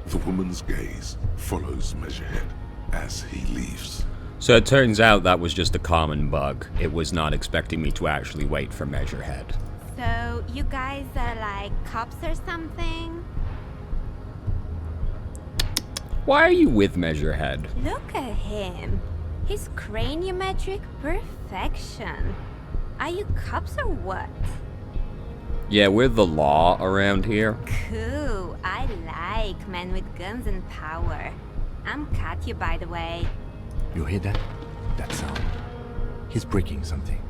The woman's gaze follows Measurehead as he leaves. So it turns out that was just a common bug. It was not expecting me to actually wait for Measurehead. So, you guys are like cops or something? Why are you with Measurehead? Look at him. His craniometric perfection. Are you cops or what? Yeah, we're the law around here. Cool. I like men with guns and power. I'm Katya, by the way. You hear that? That sound. He's breaking something.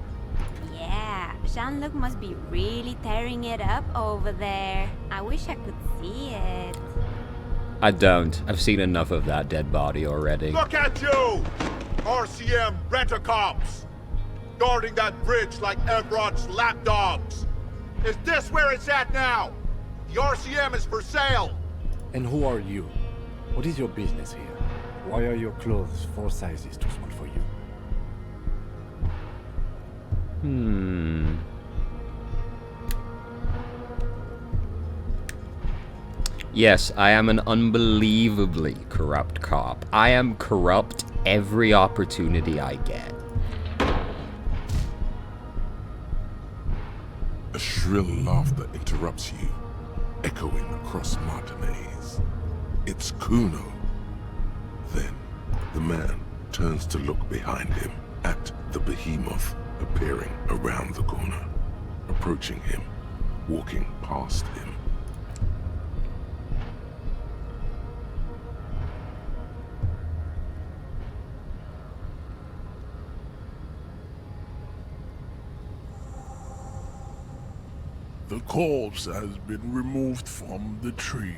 Yeah, Jean-Luc must be really tearing it up over there. I wish I could see it. I don't. I've seen enough of that dead body already. Look at you! RCM rent-a-cops! Guarding that bridge like Everett's lapdogs! Is this where it's at now? The RCM is for sale! And who are you? What is your business here? Why are your clothes 4 sizes too small for you? Yes, I am an unbelievably corrupt cop. I am corrupt every opportunity I get. A shrill laughter interrupts you, echoing across Martinez. It's Kuno. Then, the man turns to look behind him at the behemoth appearing around the corner, approaching him, walking past him. The corpse has been removed from the tree.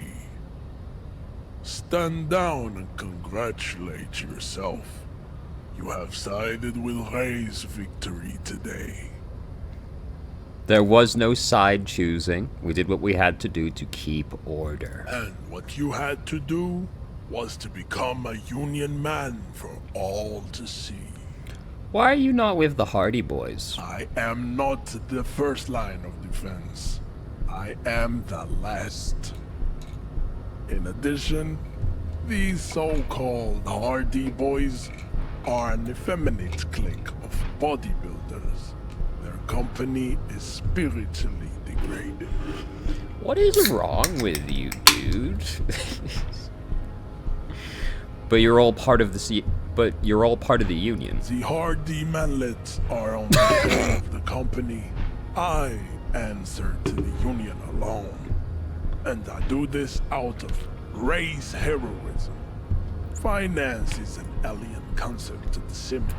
Stand down and congratulate yourself. You have sided with Ray's victory today. There was no side choosing. We did what we had to do to keep order. And what you had to do was to become a Union man for all to see. Why are you not with the Hardy Boys? I am not the first line of defense. I am the last. In addition, these so-called Hardy Boys are an effeminate clique of bodybuilders. Their company is spiritually degraded. What is wrong with you, dude? But you're all part of the union. The Hardy Manlets are on the board of the company. I answer to the union alone. And I do this out of race heroism. Finance is an alien concept to the Simmons.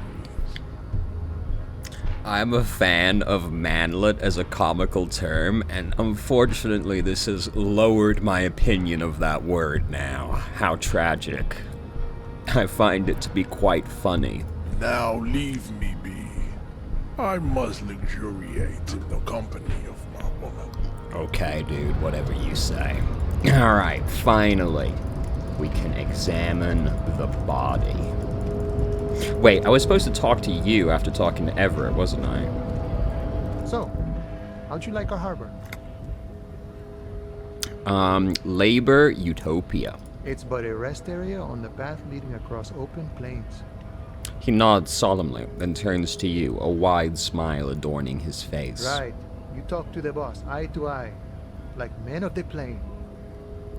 I'm a fan of manlet as a comical term, and unfortunately this has lowered my opinion of that word now. How tragic. I find it to be quite funny. Now leave me be. I must luxuriate in the company of my woman. Okay, dude, whatever you say. Alright, finally, we can examine the body. Wait, I was supposed to talk to you after talking to Everett, wasn't I? So, how'd you like our harbor? Labor Utopia. It's but a rest area on the path leading across open plains. He nods solemnly, then turns to you, a wide smile adorning his face. Right. You talk to the boss, eye to eye, like men of the plain.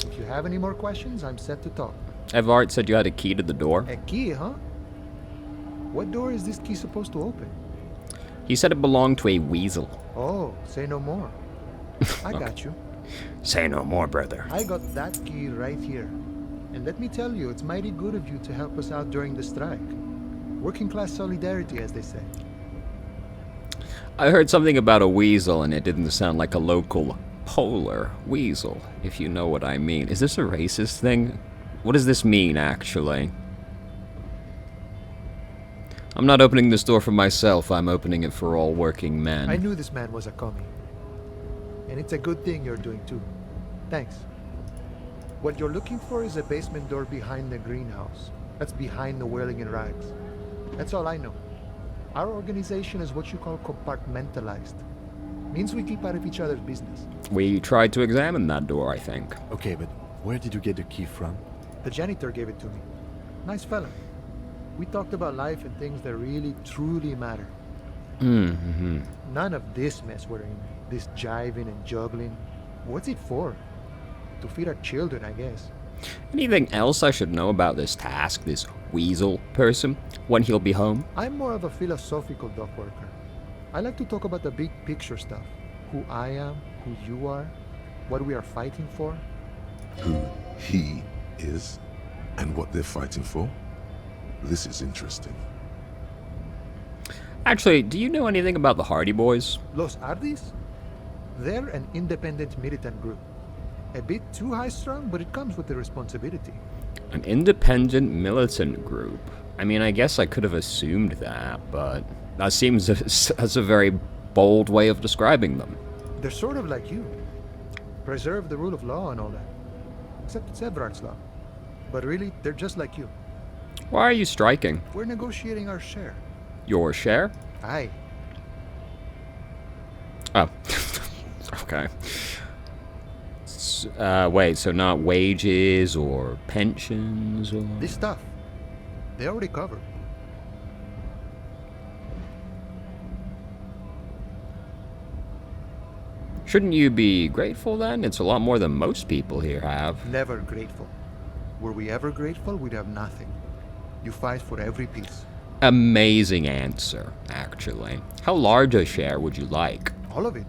If you have any more questions, I'm set to talk. Evart said you had a key to the door. A key, huh? What door is this key supposed to open? He said it belonged to a weasel. Oh, say no more. I got you. Say no more, brother. I got that key right here. And let me tell you, it's mighty good of you to help us out during the strike. Working class solidarity, as they say. I heard something about a weasel, and it didn't sound like a local polar weasel, if you know what I mean. Is this a racist thing? What does this mean, actually? I'm not opening this door for myself, I'm opening it for all working men. I knew this man was a commie. And it's a good thing you're doing too. Thanks. What you're looking for is a basement door behind the greenhouse. That's behind the whirling in rags. That's all I know. Our organization is what you call compartmentalized. Means we keep out of each other's business. We tried to examine that door, I think. Okay, but Where did you get the key from? The janitor gave it to me. Nice fella. We talked about life and things that really, truly matter. Mm-hmm. None of this mess we're in. This jiving and juggling. What's it for? To feed our children, I guess. Anything else I should know about this task, this weasel person, when he'll be home? I'm more of a philosophical dock worker. I like to talk about the big picture stuff. Who I am, who you are, what we are fighting for. Who he is and what they're fighting for? This is interesting. Actually, do you know anything about the Hardy Boys? Los Ardis? They're an independent militant group. A bit too high-strung, but it comes with the responsibility. An independent militant group. I mean, I guess I could have assumed that, but that seems as a very bold way of describing them. They're sort of like you. Preserve the rule of law and all that. Except it's Everard's law. But really, they're just like you. Why are you striking? We're negotiating our share. Your share? Aye. Oh. Okay. Wait, so not wages or pensions or... This stuff, they already covered. Shouldn't you be grateful then? It's a lot more than most people here have. Never grateful. Were we ever grateful, we'd have nothing. You fight for every piece. Amazing answer, actually. How large a share would you like? All of it.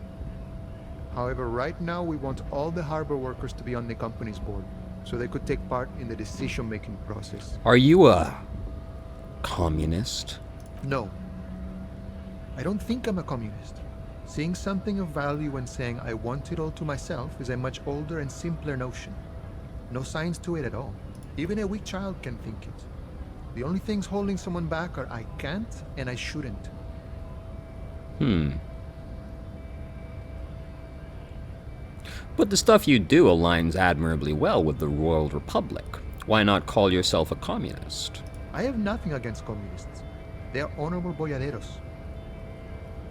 However, right now we want all the harbor workers to be on the company's board, so they could take part in the decision-making process. Are you a communist? No. I don't think I'm a communist. Seeing something of value and saying I want it all to myself is a much older and simpler notion. No science to it at all. Even a weak child can think it. The only things holding someone back are I can't and I shouldn't. But the stuff you do aligns admirably well with the Royal Republic. Why not call yourself a communist? I have nothing against communists. They are honorable boyaderos.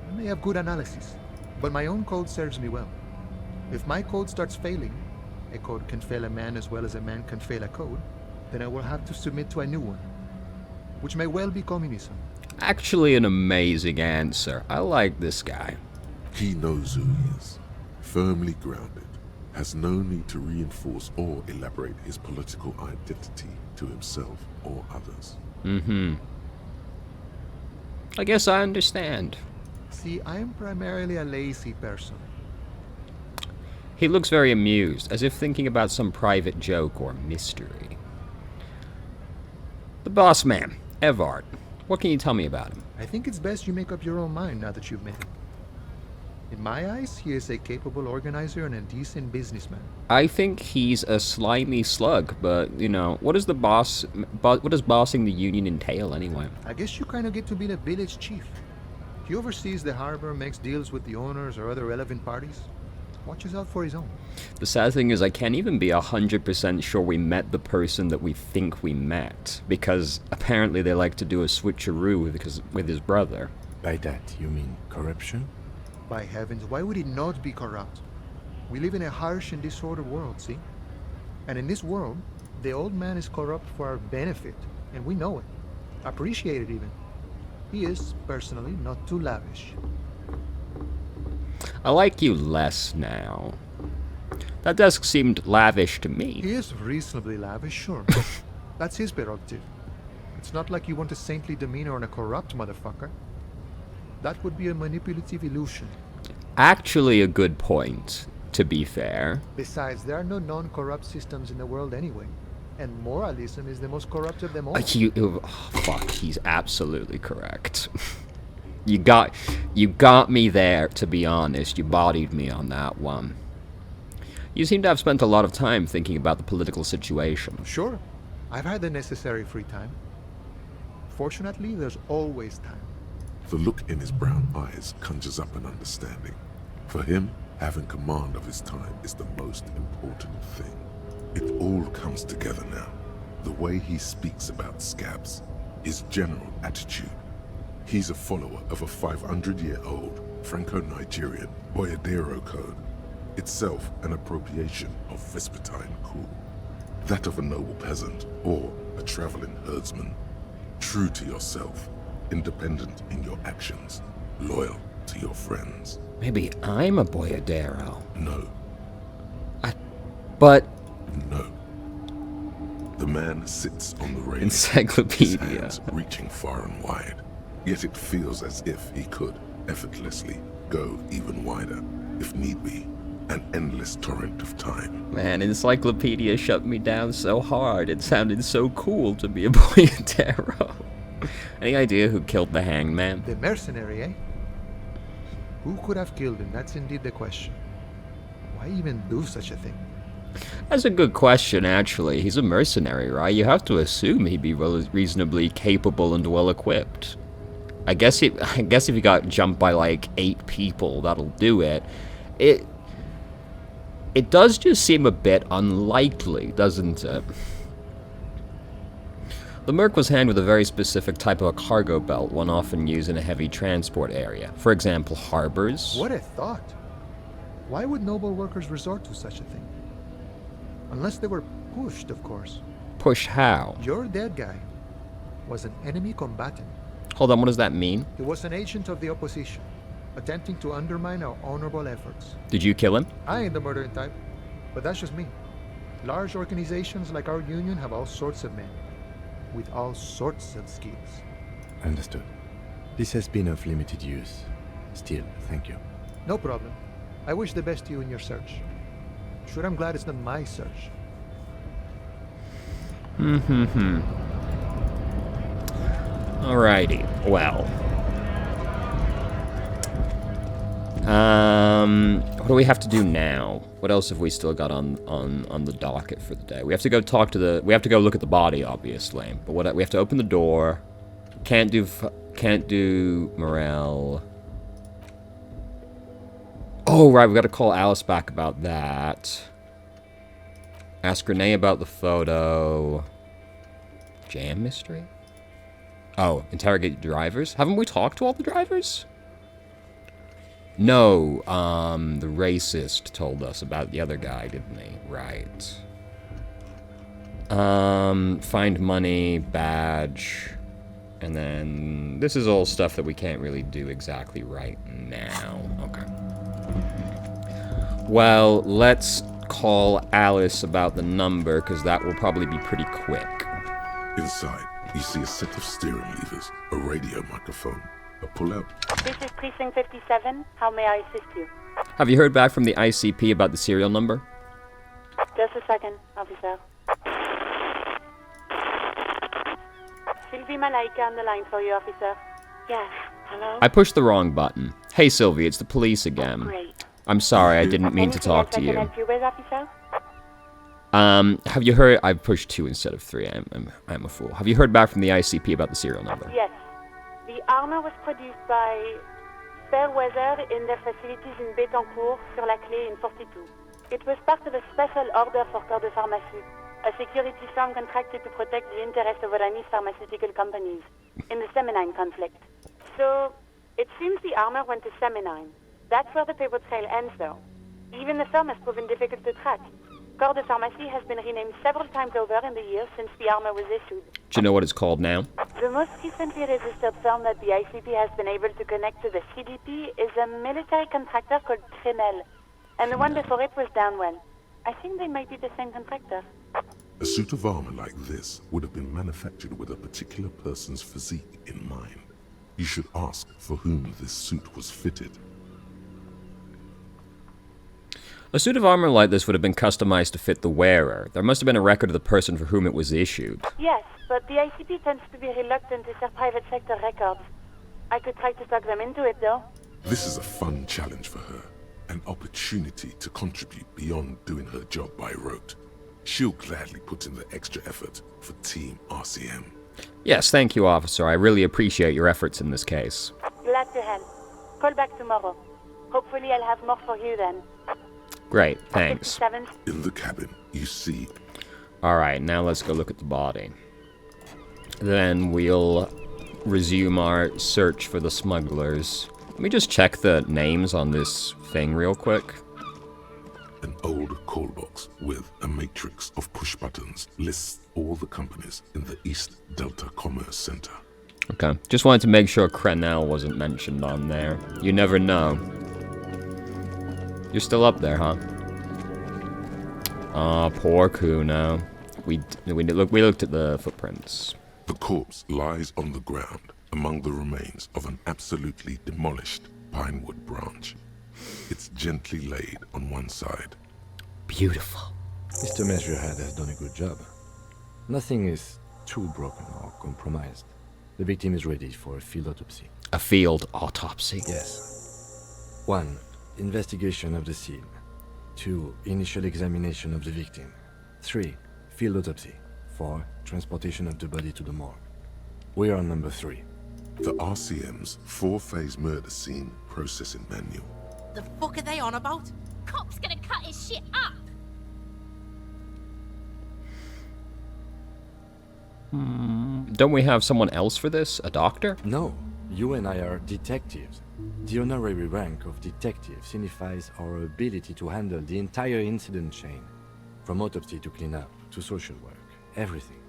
And they have good analysis. But my own code serves me well. If my code starts failing, a code can fail a man as well as a man can fail a code, then I will have to submit to a new one, which may well be communism. Actually, an amazing answer. I like this guy. He knows who he is, firmly grounded, has no need to reinforce or elaborate his political identity to himself or others. I guess I understand. See, I am primarily a lazy person. He looks very amused, as if thinking about some private joke or mystery. The boss man, Evard. What can you tell me about him? I think it's best you make up your own mind now that you've met him. In my eyes, he is a capable organizer and a decent businessman. I think he's a slimy slug, but, you know, what does bossing the union entail anyway? I guess you kind of get to be the village chief. He oversees the harbor, makes deals with the owners or other relevant parties. Watches out for his own. The sad thing is I can't even be 100% sure we met the person that we think we met, because apparently they like to do a switcheroo with his brother. By that, you mean corruption? By heavens, why would he not be corrupt? We live in a harsh and disordered world, see? And in this world, the old man is corrupt for our benefit, and we know it. Appreciate it even. He is, personally, not too lavish. I like you less now. That desk seemed lavish to me. He is reasonably lavish, sure. That's his prerogative. It's not like you want a saintly demeanor on a corrupt motherfucker. That would be a manipulative illusion. Actually a good point, to be fair. Besides, there are no non-corrupt systems in the world anyway. And moralism is the most corrupt of them all. Fuck, he's absolutely correct. You got me there, to be honest. You bodied me on that one. You seem to have spent a lot of time thinking about the political situation. Sure. I've had the necessary free time. Fortunately, there's always time. The look in his brown eyes conjures up an understanding. For him, having command of his time is the most important thing. It all comes together now. The way he speaks about scabs, his general attitude. He's a follower of a 500-year-old Franco-Nigerian Boyadero code, itself an appropriation of Vespertine cool. That of a noble peasant or a traveling herdsman. True to yourself, independent in your actions, loyal to your friends. Maybe I'm a boyardero. No, But no. The man sits on the railing, his encyclopedia. hands reaching far and wide. Yet it feels as if he could effortlessly go even wider, if need be, an endless torrent of time. Man, encyclopedia shut me down so hard. It sounded so cool to be a boyardero. Any idea who killed the hangman? The mercenary, eh? Who could have killed him? That's indeed the question. Why even do such a thing? That's a good question, actually. He's a mercenary, right? You have to assume he'd be reasonably capable and well-equipped. I guess if he got jumped by like 8 people, that'll do it. It does just seem a bit unlikely, doesn't it? The Merc was handed with a very specific type of a cargo belt, one often used in a heavy transport area. For example, harbors. What a thought! Why would noble workers resort to such a thing? Unless they were pushed, of course. Push how? Your dead guy was an enemy combatant. Hold on, what does that mean? He was an agent of the opposition, attempting to undermine our honorable efforts. Did you kill him? I ain't the murdering type, but that's just me. Large organizations like our union have all sorts of men, with all sorts of skills. Understood. This has been of limited use. Still, thank you. No problem. I wish the best to you in your search. Sure, I'm glad it's not my search. Alrighty, well. What do we have to do now? What else have we still got on the docket for the day? We have to go talk to we have to go look at the body, obviously. But what we have to open the door. Can't do morale. Oh, right, we got to call Alice back about that. Ask Renee about the photo. Jam mystery? Oh, interrogate drivers? Haven't we talked to all the drivers? No, the racist told us about the other guy, didn't he? Right. Find money, badge, and then this is all stuff that we can't really do exactly right now. Okay. Well, let's call Alice about the number, because that will probably be pretty quick. Inside, you see a set of steering levers, a radio microphone, a pull-out. This is Precinct 57. How may I assist you? Have you heard back from the ICP about the serial number? Just a second, officer. Sylvie Malaika on the line for you, officer. Yes, hello? I pushed the wrong button. Hey, Sylvie, it's the police again. Great. I'm sorry, I didn't mean to Anything talk else to I you. can help you with, officer? Have you heard? I've pushed 2 instead of 3. I'm a fool. Have you heard back from the ICP about the serial number? Yes. The armor was produced by Fairweather in their facilities in Bétancourt sur la Clé in 42. It was part of a special order for Corps de Pharmacie, a security firm contracted to protect the interests of Oranese pharmaceutical companies in the Seminine conflict. So, it seems the armor went to Seminine. That's where the paper trail ends, though. Even the firm has proven difficult to track. Corps de Pharmacie has been renamed several times over in the years since the armor was issued. Do you know what it's called now? The most recently registered firm that the ICP has been able to connect to the CDP is a military contractor called Trinell, and the one before it was Downwell. I think they might be the same contractor. A suit of armor like this would have been manufactured with a particular person's physique in mind. You should ask for whom this suit was fitted. A suit of armor like this would have been customized to fit the wearer. There must have been a record of the person for whom it was issued. Yes, but the ICP tends to be reluctant to share private sector records. I could try to talk them into it, though. This is a fun challenge for her. An opportunity to contribute beyond doing her job by rote. She'll gladly put in the extra effort for Team RCM. Yes, thank you, officer. I really appreciate your efforts in this case. Glad to help. Call back tomorrow. Hopefully I'll have more for you then. Great, thanks. 57. In the cabin, you see... Alright, now let's go look at the body. Then we'll resume our search for the smugglers. Let me just check the names on this thing real quick. An old gold call box with a matrix of push buttons lists all the companies in the East Delta Commerce Center. Okay. Just wanted to make sure Crenel wasn't mentioned on there. You never know. You're still up there, huh? Ah, poor Kuno. We looked at the footprints. The corpse lies on the ground among the remains of an absolutely demolished pinewood branch. It's gently laid on one side. Beautiful. Mr. Measurehead has done a good job. Nothing is too broken or compromised. The victim is ready for a field autopsy. A field autopsy. Yes. 1. Investigation of the scene. 2. Initial examination of the victim. 3. Field autopsy. 4. Transportation of the body to the morgue. We are on number 3. The RCM's 4-phase murder scene processing manual. The fuck are they on about? Cop's gonna cut his shit up. Don't we have someone else for this? A doctor? No, you and I are detectives. The honorary rank of detective signifies our ability to handle the entire incident chain. From autopsy to cleanup to social work. Everything.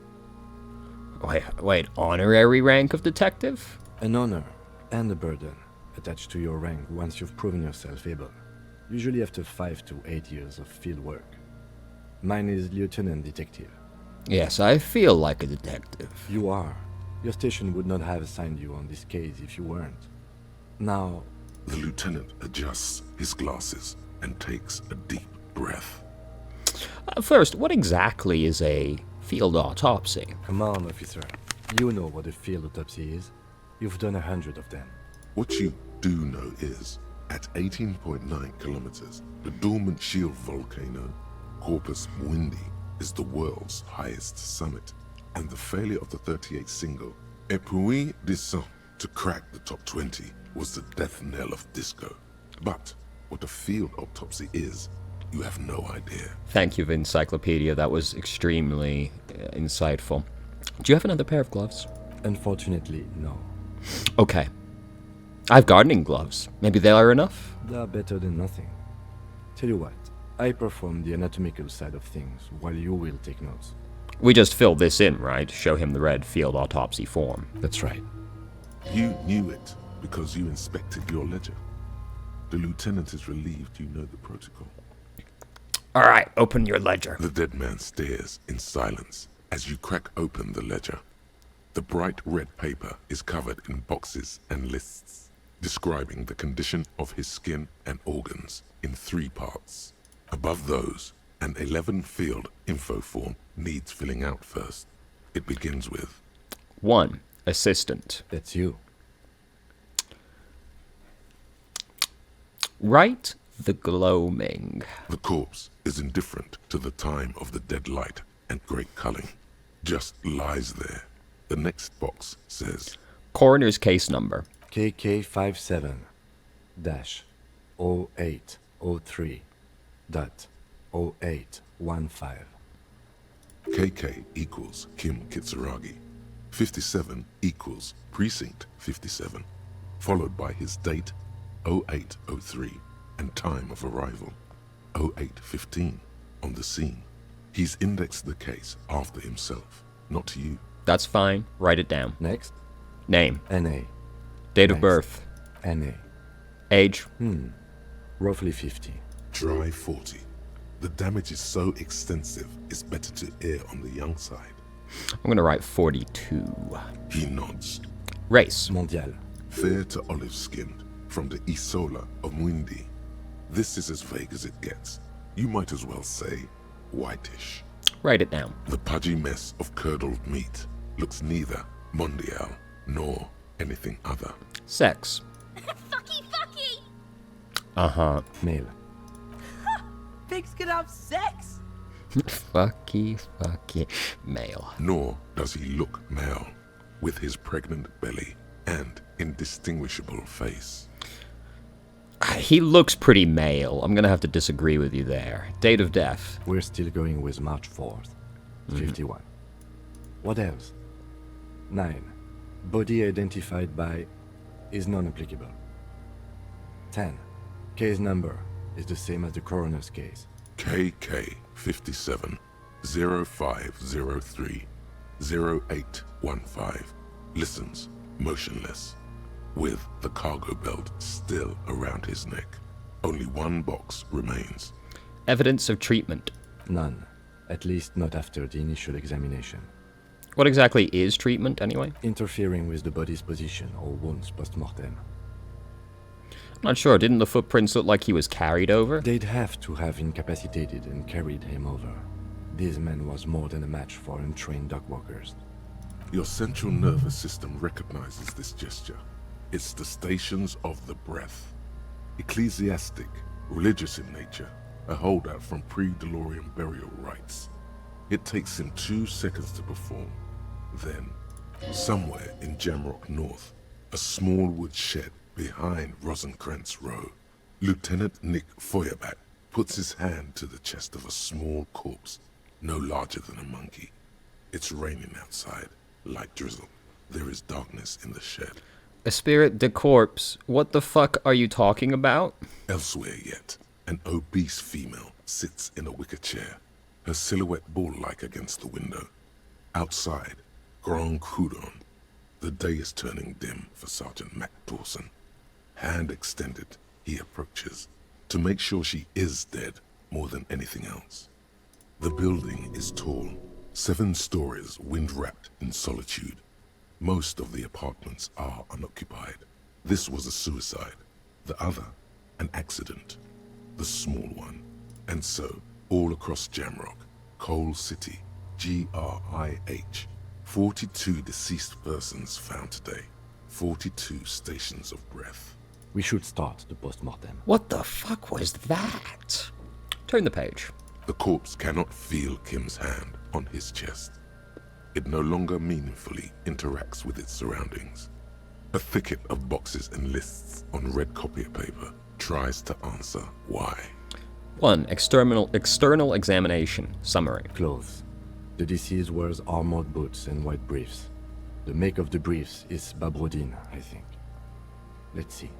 Wait, honorary rank of detective? An honor and a burden attached to your rank once you've proven yourself able. Usually after 5 to 8 years of field work. Mine is Lieutenant Detective. Yes, I feel like a detective. You are. Your station would not have assigned you on this case if you weren't. Now... The lieutenant adjusts his glasses and takes a deep breath. First, what exactly is a field autopsy? Come on, officer. You know what a field autopsy is. You've done 100 of them. What you do know is, at 18.9 kilometers, the dormant shield volcano, Corpus Mundi, is the world's highest summit, and the failure of the 38 single, Epui Descent, to crack the top 20 was the death knell of disco. But what a field autopsy is, you have no idea. Thank you, Encyclopedia. That was extremely insightful. Do you have another pair of gloves? Unfortunately, no. Okay. I have gardening gloves. Maybe they are enough? They are better than nothing. Tell you what, I perform the anatomical side of things while you will take notes. We just fill this in, right? Show him the red field autopsy form. That's right. You knew it because you inspected your ledger. The lieutenant is relieved you know the protocol. All right, open your ledger. The dead man stares in silence as you crack open the ledger. The bright red paper is covered in boxes and lists, describing the condition of his skin and organs in 3 parts. Above those, an 11-field info form needs filling out first. It begins with 1. Assistant. That's you. Write the gloaming. the corpse is indifferent to the time of the dead light and great culling. Just lies there. The next box says Coroner's case number. KK57-0803.0815. KK equals Kim Kitsuragi. 57 equals Precinct 57, followed by his date 0803 and time of arrival 0815 on the scene. He's indexed the case after himself, not you. That's fine. Write it down. Next. Name. NA. Date of Next. birth. NA. Age. Roughly 50. Try 40. The damage is so extensive, it's better to err on the young side. I'm going to write 42. He nods. Race. Mondial. Fair to olive-skinned, from the Isola of Muindi. This is as vague as it gets. You might as well say whitish. Write it down. The pudgy mess of curdled meat looks neither mondial nor anything other. Sex. Fucky! Uh-huh. Male. Pigs can have sex? Fucky. Male. Nor does he look male, with his pregnant belly and indistinguishable face. He looks pretty male. I'm going to have to disagree with you there. Date of death. We're still going with March 4th. 51. What else? 9. Body identified by is non-applicable. 10. Case number is the same as the coroner's case. KK57 0503 0815 listens motionless, with the cargo belt still around his neck. Only one box remains. Evidence of treatment. None. At least not after the initial examination. What exactly is treatment, anyway? Interfering with the body's position or wounds post-mortem. I'm not sure. Didn't the footprints look like he was carried over? They'd have to have incapacitated and carried him over. This man was more than a match for untrained dogwalkers. Your central nervous system recognizes this gesture. It's the stations of the breath. Ecclesiastic, religious in nature, a holdout from pre-DeLorean burial rites. It takes him 2 seconds to perform. Then, somewhere in Jamrock North, a small wood shed behind Rosencrantz Row, Lieutenant Nick Feuerbach puts his hand to the chest of a small corpse, no larger than a monkey. It's raining outside, like drizzle. There is darkness in the shed. A spirit de corpse. What the fuck are you talking about? Elsewhere yet, an obese female sits in a wicker chair, her silhouette bull-like against the window. Outside, Grand Coudon. The day is turning dim for Sergeant Mac Dawson. Hand extended, he approaches, to make sure she is dead more than anything else. The building is tall, 7 stories, wind-wrapped in solitude. Most of the apartments are unoccupied. This was a suicide. The other, an accident. The small one. And so, all across Jamrock, Coal City, GRIH, 42 deceased persons found today. 42 stations of breath. We should start the post-mortem. What the fuck was that? Turn the page. The corpse cannot feel Kim's hand on his chest. It no longer meaningfully interacts with its surroundings. A thicket of boxes and lists on red copier paper tries to answer why. 1. External examination. Summary. Clothes. The deceased wears armored boots and white briefs. The make of the briefs is Babrodine, I think. Let's see.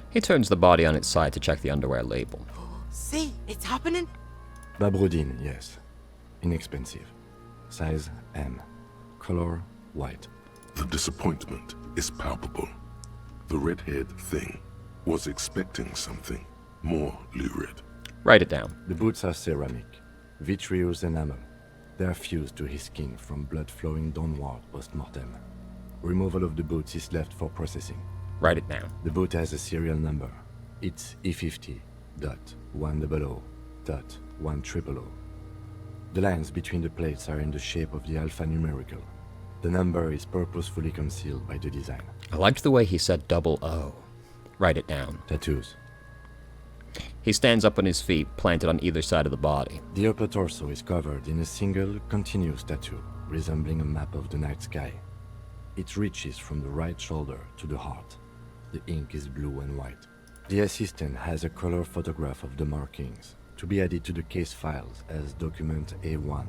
He turns the body on its side to check the underwear label. See, it's happening. Babrodine, yes. Inexpensive. Size M. Color white. The disappointment is palpable. The red-haired thing was expecting something more lurid. Write it down. The boots are ceramic, vitreous enamel. They are fused to his skin from blood flowing downward post-mortem. Removal of the boots is left for processing. Write it down. The boot has a serial number. It's E50.100.100. The lines between the plates are in the shape of the alphanumerical. The number is purposefully concealed by the design. I liked the way he said double O. Write it down. Tattoos. He stands up on his feet, planted on either side of the body. The upper torso is covered in a single, continuous tattoo, resembling a map of the night sky. It reaches from the right shoulder to the heart. The ink is blue and white. The assistant has a color photograph of the markings, to be added to the case files as document A1.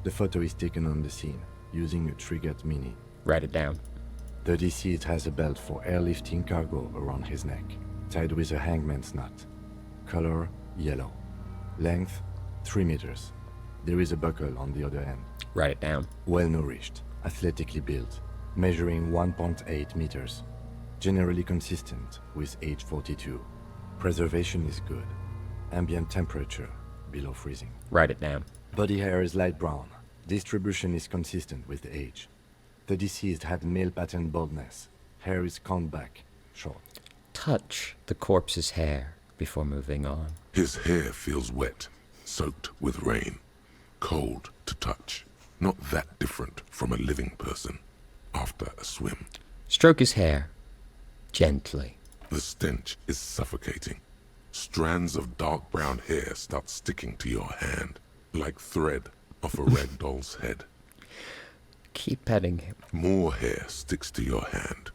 The photo is taken on the scene, using a Trigat Mini. Write it down. The deceased has a belt for airlifting cargo around his neck, tied with a hangman's knot. Color yellow. Length 3 meters. There is a buckle on the other end. Write it down. Well nourished, athletically built, measuring 1.8 meters. Generally consistent with age 42. Preservation is good. Ambient temperature below freezing. Write it down. Body hair is light brown. Distribution is consistent with age. The deceased had male pattern baldness. Hair is combed back, short. Touch the corpse's hair before moving on. His hair feels wet, soaked with rain, cold to touch. Not that different from a living person after a swim. Stroke his hair. Gently. The stench is suffocating. Strands of dark brown hair start sticking to your hand, like thread off a rag doll's head. Keep petting him. More hair sticks to your hand.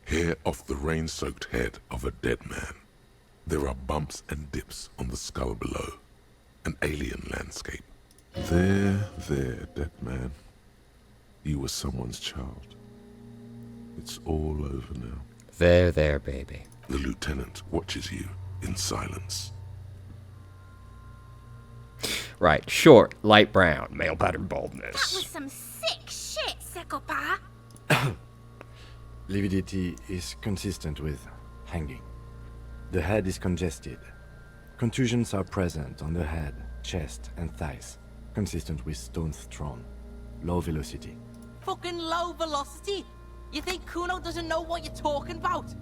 Hair off the rain-soaked head of a dead man. There are bumps and dips on the skull below. An alien landscape. There, dead man. You were someone's child. It's all over now. There, baby. The lieutenant watches you in silence. Right, short, light brown, male pattern That was baldness. some sick shit, Sekopa. Lividity is consistent with hanging. The head is congested. Contusions are present on the head, chest, and thighs, consistent with stones thrown. Low velocity. Fucking low velocity? You think Kuno doesn't know what you're talking about?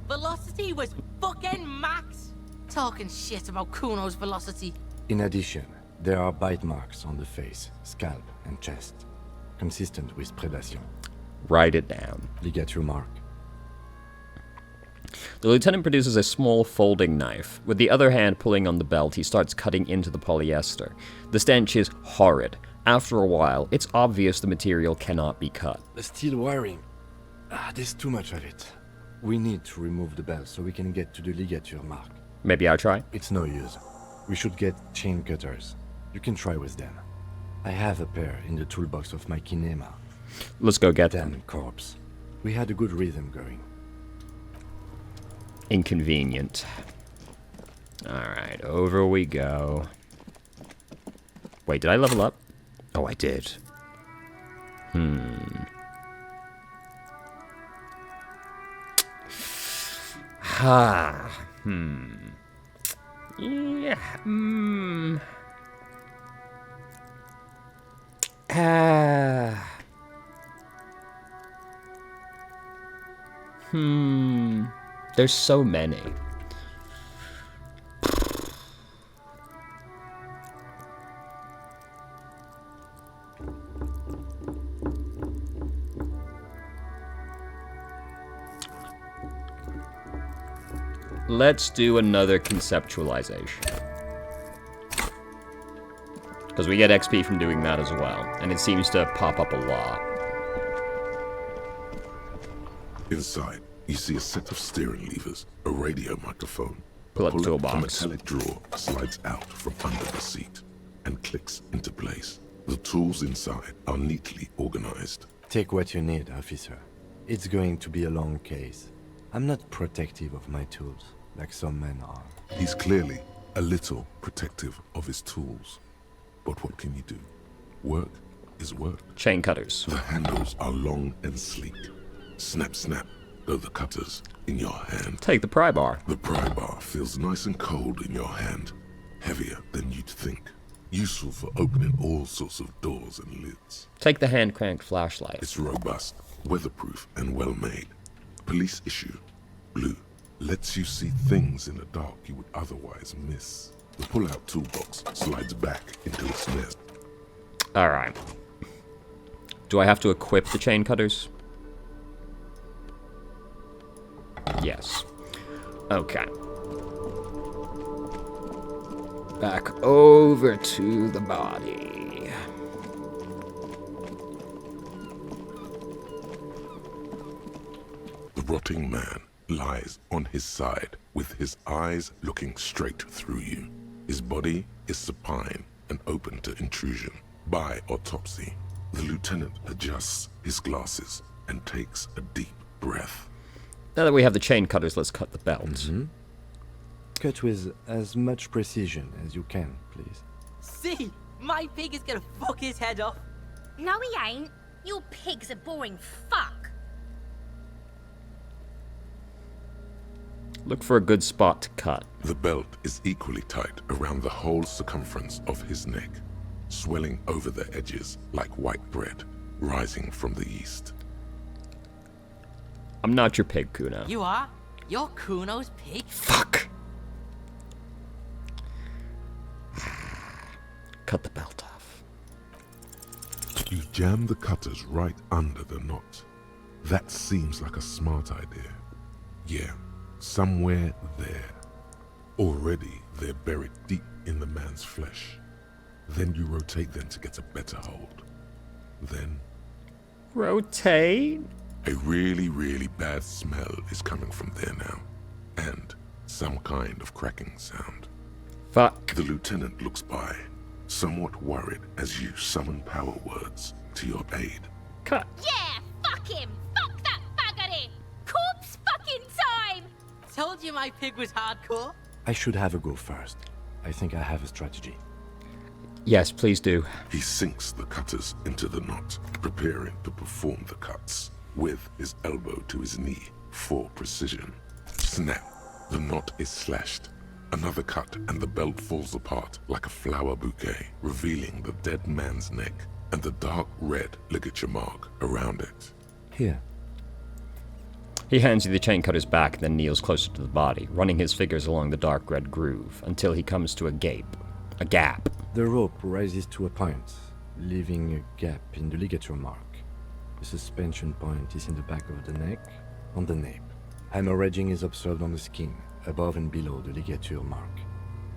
Velocity was fucking max. Talking shit about Kuno's velocity. In addition, there are bite marks on the face, scalp, and chest, consistent with predation. Write it down. Ligature mark. The lieutenant produces a small folding knife. With the other hand pulling on the belt, he starts cutting into the polyester. The stench is horrid. After a while, it's obvious the material cannot be cut. The steel wiring. There's too much of it. We need to remove the belt so we can get to the ligature mark. Maybe I try? It's no use. We should get chain cutters. You can try with them. I have a pair in the toolbox of my kinema. Let's go get them. Damn corpse. We had a good rhythm going. Inconvenient. Alright, over we go. Wait, did I level up? Oh, I did. Yeah. There's so many. Let's do another conceptualization. Because we get XP from doing that as well. And it seems to pop up a lot. Inside, you see a set of steering levers, a radio microphone. Pull up the Pull-up toolbox. metallic drawer slides out from under the seat and clicks into place. The tools inside are neatly organized. Take what you need, officer. It's going to be a long case. I'm not protective of my tools, like some men are. He's clearly a little protective of his tools. But what can you do? Work is work. Chain cutters. The handles are long and sleek. Snap, snap, go the cutters in your hand. Take the pry bar. The pry bar feels nice and cold in your hand. Heavier than you'd think. Useful for opening all sorts of doors and lids. Take the hand cranked flashlight. It's robust, weatherproof, and well made. Police issue. Blue. Lets you see things in the dark you would otherwise miss. The pull-out toolbox slides back into its nest. Alright. Do I have to equip the chain cutters? Yes. Okay. Back over to the body. The rotting man lies on his side with his eyes looking straight through you. His body is supine and open to intrusion. By autopsy, the lieutenant adjusts his glasses and takes a deep breath. Now that we have the chain cutters, let's cut the belt. Cut with as much precision as you can, please. See, my pig is gonna fuck his head off. No, he ain't. Your pig's a boring fuck. Look for a good spot to cut. The belt is equally tight around the whole circumference of his neck, swelling over the edges like white bread rising from the east. I'm not your pig, Kuno. You are? You're Kuno's pig? Fuck! Cut the belt off. You jam the cutters right under the knot. That seems like a smart idea. Yeah, somewhere there. Already they're buried deep in the man's flesh. Then you rotate them to get a better hold. Then Rotate? a really, really bad smell is coming from there now. And some kind of cracking sound. Fuck. The lieutenant looks by, somewhat worried as you summon power words to your aid. Cut. Yeah, fuck him. Fuck that faggoty. Corpse fucking time. Told you my pig was hardcore. I should have a go first. I think I have a strategy. Yes, please do. He sinks the cutters into the knot, preparing to perform the cuts, with his elbow to his knee for precision. Snap! The knot is slashed. Another cut and the belt falls apart like a flower bouquet, revealing the dead man's neck and the dark red ligature mark around it. Here. He hands you the chain cutter's back, then kneels closer to the body, running his fingers along the dark red groove until he comes to a gap. The rope rises to a point, leaving a gap in the ligature mark. The suspension point is in the back of the neck, on the nape. Hemorrhaging is observed on the skin, above and below the ligature mark.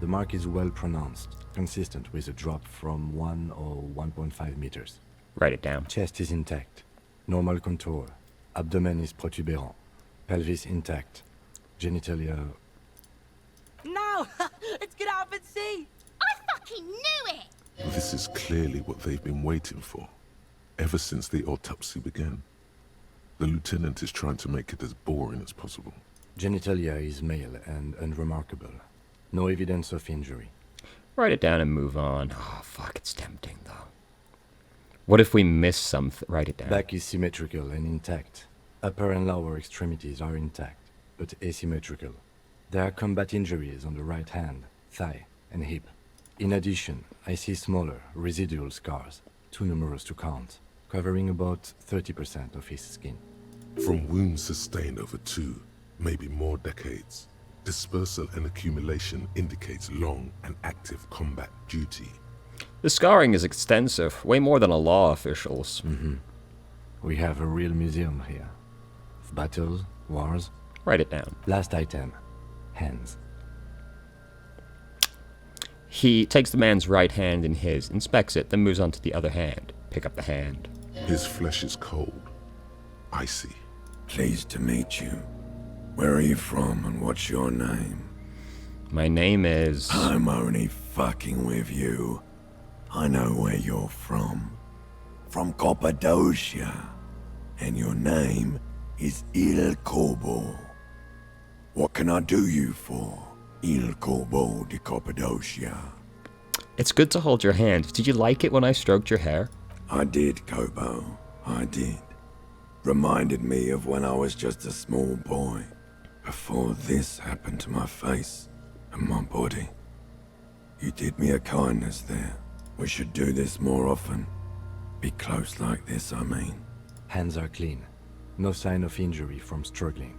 The mark is well pronounced, consistent with a drop from 1 or 1.5 meters. Write it down. Chest is intact. Normal contour. Abdomen is protuberant. Pelvis intact. Genitalia... No! Let's get up and see! I fucking knew it! This is clearly what they've been waiting for, ever since the autopsy began. The lieutenant is trying to make it as boring as possible. Genitalia is male and unremarkable. No evidence of injury. Write it down and move on. Oh, fuck, it's tempting, though. What if we miss something? Write it down. Back is symmetrical and intact. Upper and lower extremities are intact, but asymmetrical. There are combat injuries on the right hand, thigh, and hip. In addition, I see smaller, residual scars, too numerous to count, covering about 30% of his skin. From wounds sustained over 2, maybe more decades, dispersal and accumulation indicates long and active combat duty. The scarring is extensive, way more than a law official's. We have a real museum here. Of battles, wars. Write it down. Last item. Hands. He takes the man's right hand in his, inspects it, then moves on to the other hand. Pick up the hand. His flesh is cold, icy. Pleased to meet you. Where are you from and what's your name? My name is... I'm only fucking with you. I know where you're from. From Cappadocia. And your name is Il Corbo. What can I do you for, Il Corbo de Cappadocia? It's good to hold your hand. Did you like it when I stroked your hair? I did, Kobo. I did. Reminded me of when I was just a small boy, before this happened to my face and my body. You did me a kindness there. We should do this more often. Be close like this, I mean. Hands are clean. No sign of injury from struggling.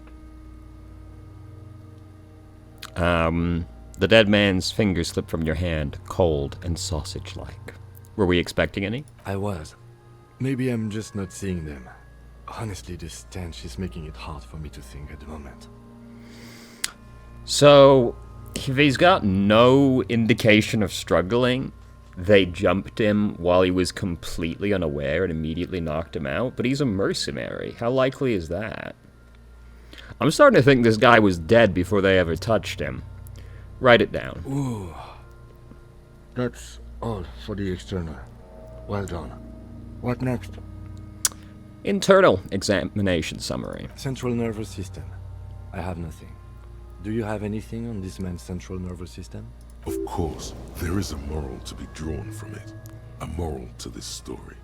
The dead man's fingers slip from your hand, cold and sausage-like. Were we expecting any? I was. Maybe I'm just not seeing them. Honestly, the stench is making it hard for me to think at the moment. So, if he's got no indication of struggling, they jumped him while he was completely unaware and immediately knocked him out, but he's a mercenary. How likely is that? I'm starting to think this guy was dead before they ever touched him. Write it down. Ooh. That's all for the external. Well done. What next? Internal examination summary. Central nervous system. I have nothing. Do you have anything on this man's central nervous system? Of course, there is a moral to be drawn from it. A moral to this story.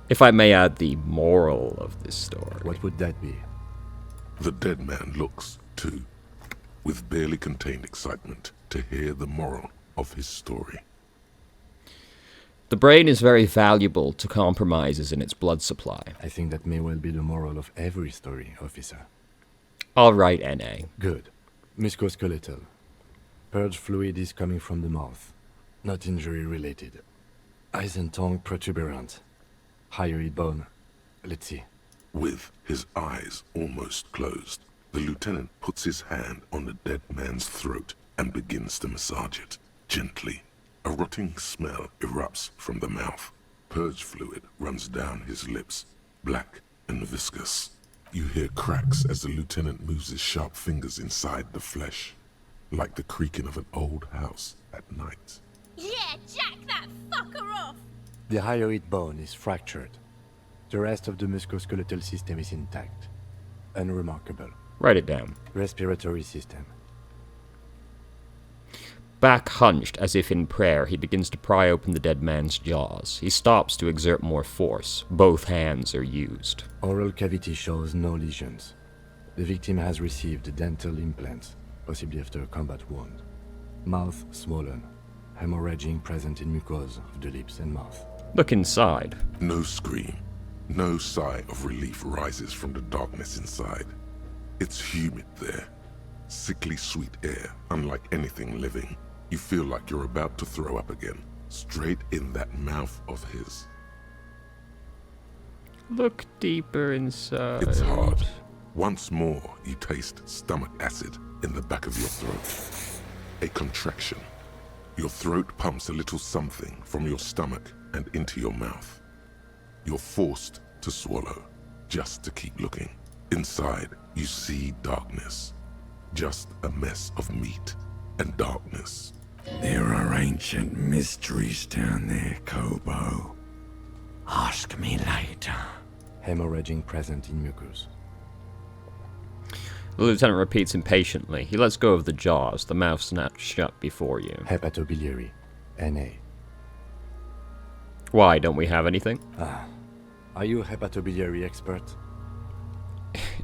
If I may add the moral of this story. What would that be? The dead man looks, too, with barely contained excitement to hear the moral of his story. The brain is very valuable to compromises in its blood supply. I think that may well be the moral of every story, officer. All right, N.A. Good. Musculoskeletal. Purge fluid is coming from the mouth. Not injury-related. Eyes and tongue protuberant. Hyoid bone. Let's see. With his eyes almost closed, the lieutenant puts his hand on the dead man's throat and begins to massage it, gently. A rotting smell erupts from the mouth. Purge fluid runs down his lips, black and viscous. You hear cracks as the lieutenant moves his sharp fingers inside the flesh, like the creaking of an old house at night. Yeah, jack that fucker off! The hyoid bone is fractured. The rest of the musculoskeletal system is intact. Unremarkable. Write it down. Respiratory system. back hunched as if in prayer, he begins to pry open the dead man's jaws. He stops to exert more force. Both hands are used. Oral cavity shows no lesions. The victim has received dental implants, possibly after a combat wound. Mouth swollen. Hemorrhaging present in mucosa of the lips and mouth. Look inside. No scream, no sigh of relief rises from the darkness inside. It's humid there. Sickly sweet air, unlike anything living. You feel like you're about to throw up again, straight in that mouth of his. Look deeper inside. It's hard. Once more, you taste stomach acid in the back of your throat. A contraction. Your throat pumps a little something from your stomach and into your mouth. You're forced to swallow, just to keep looking. Inside, you see darkness. Just a mess of meat and darkness. There are ancient mysteries down there, Kobo. Ask me later. Hemorrhaging present in mucus. The lieutenant repeats impatiently. He lets go of the jaws. The mouth snaps shut before you. Hepatobiliary. NA. Why, don't we have anything? Are you a hepatobiliary expert?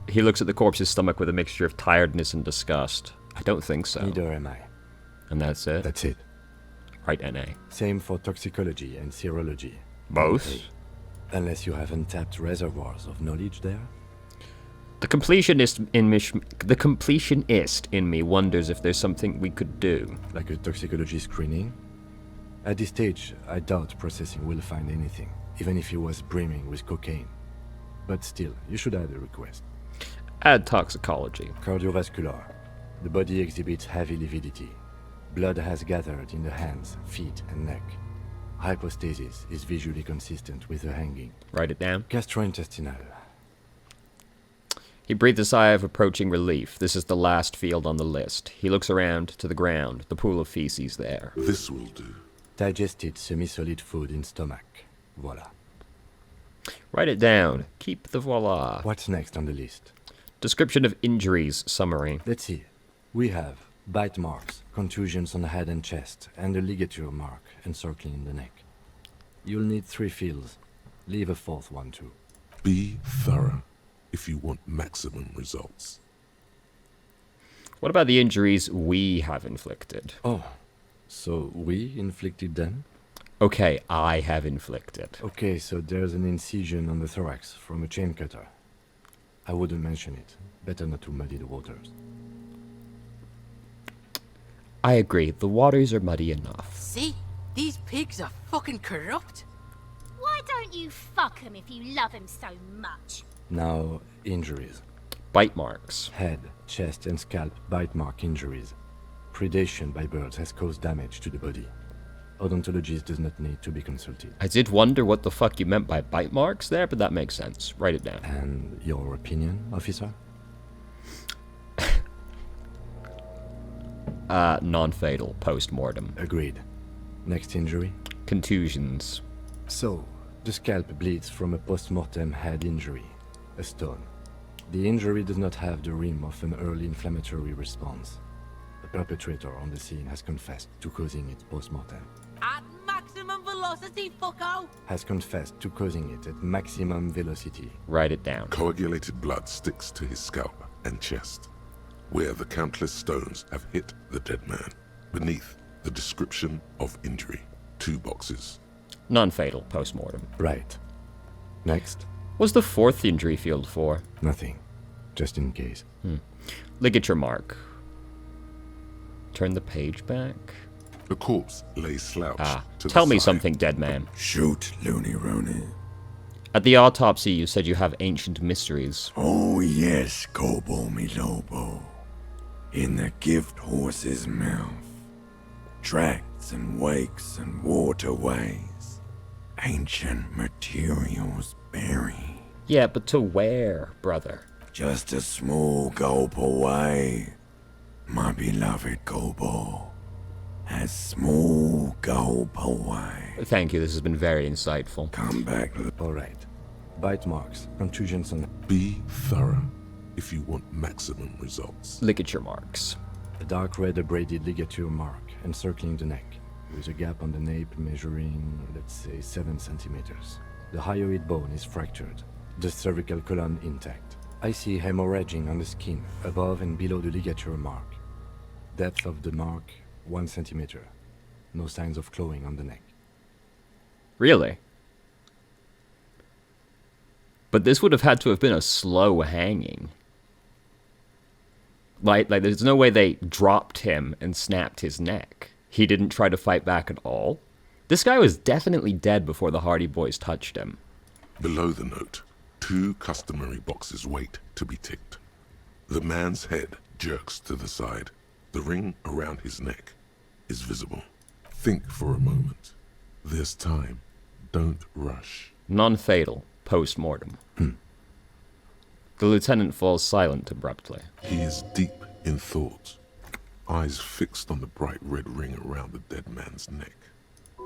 He looks at the corpse's stomach with a mixture of tiredness and disgust. I don't think so. Neither am I. And that's it? That's it. Right, NA. Same for toxicology and serology. Both? Unless you have untapped reservoirs of knowledge there? The completionist in me wonders if there's something we could do. Like a toxicology screening? At this stage, I doubt processing will find anything, even if he was brimming with cocaine. But still, you should add a request. Add toxicology. Cardiovascular. The body exhibits heavy lividity. Blood has gathered in the hands, feet, and neck. Hypostasis is visually consistent with the hanging. Write it down. Gastrointestinal. He breathes a sigh of approaching relief. This is the last field on the list. He looks around to the ground, the pool of feces there. This will do. Digested semi-solid food in stomach. Voila. Write it down. Keep the voila. What's next on the list? Description of injuries summary. Let's see. We have bite marks, contusions on the head and chest, and a ligature mark encircling the neck. You'll need 3 fields. Leave a 4th one too. Be thorough if you want maximum results. What about the injuries we have inflicted? Oh, so we inflicted them? Okay, I have inflicted. Okay, so there's an incision on the thorax from a chain cutter. I wouldn't mention it. Better not to muddy the waters. I agree. The waters are muddy enough. See? These pigs are fucking corrupt. Why don't you fuck him if you love him so much? Now, injuries. Bite marks. Head, chest, and scalp bite mark injuries. Predation by birds has caused damage to the body. Odontologist does not need to be consulted. I did wonder what the fuck you meant by bite marks there, but that makes sense. Write it down. And your opinion, officer? Non-fatal, post-mortem. Agreed. Next injury? Contusions. So, the scalp bleeds from a post-mortem head injury, a stone. The injury does not have the rim of an early inflammatory response. The perpetrator on the scene has confessed to causing it post-mortem. At maximum velocity, fucko! Has confessed to causing it at maximum velocity. Write it down. Coagulated blood sticks to his scalp and chest, where the countless stones have hit the dead man. Beneath, the description of injury. 2 boxes. Non-fatal, post-mortem. Right. Next? What's the 4th injury field for? Nothing. Just in case. Ligature mark. Turn the page back. The corpse lay slouched to Tell the me side. something, dead man. Shoot, Looney Rooney. At the autopsy, you said you have ancient mysteries. Oh yes, Kobo mi Lobo. In the gift horse's mouth. Tracts and wakes and waterways. Ancient materials buried. Yeah, but to where, brother? Just a small gulp away. My beloved Kobo. A small gulp away. Thank you, this has been very insightful. Come back. Alright. Bite marks, contusions on... Be thorough if you want maximum results. Ligature marks. A dark red abraded ligature mark encircling the neck, with a gap on the nape measuring, let's say, 7 centimeters. The hyoid bone is fractured, the cervical column intact. I see hemorrhaging on the skin, above and below the ligature mark. Depth of the mark, 1 centimeter. No signs of clawing on the neck. Really? But this would have had to have been a slow hanging. Like there's no way they dropped him and snapped his neck. He didn't try to fight back at all. This guy was definitely dead before the Hardy Boys touched him. Below the note, 2 customary boxes wait to be ticked. The man's head jerks to the side. The ring around his neck is visible. Think for a moment. There's time. Don't rush. Non-fatal. Post-mortem. The lieutenant falls silent abruptly. He is deep in thought, eyes fixed on the bright red ring around the dead man's neck.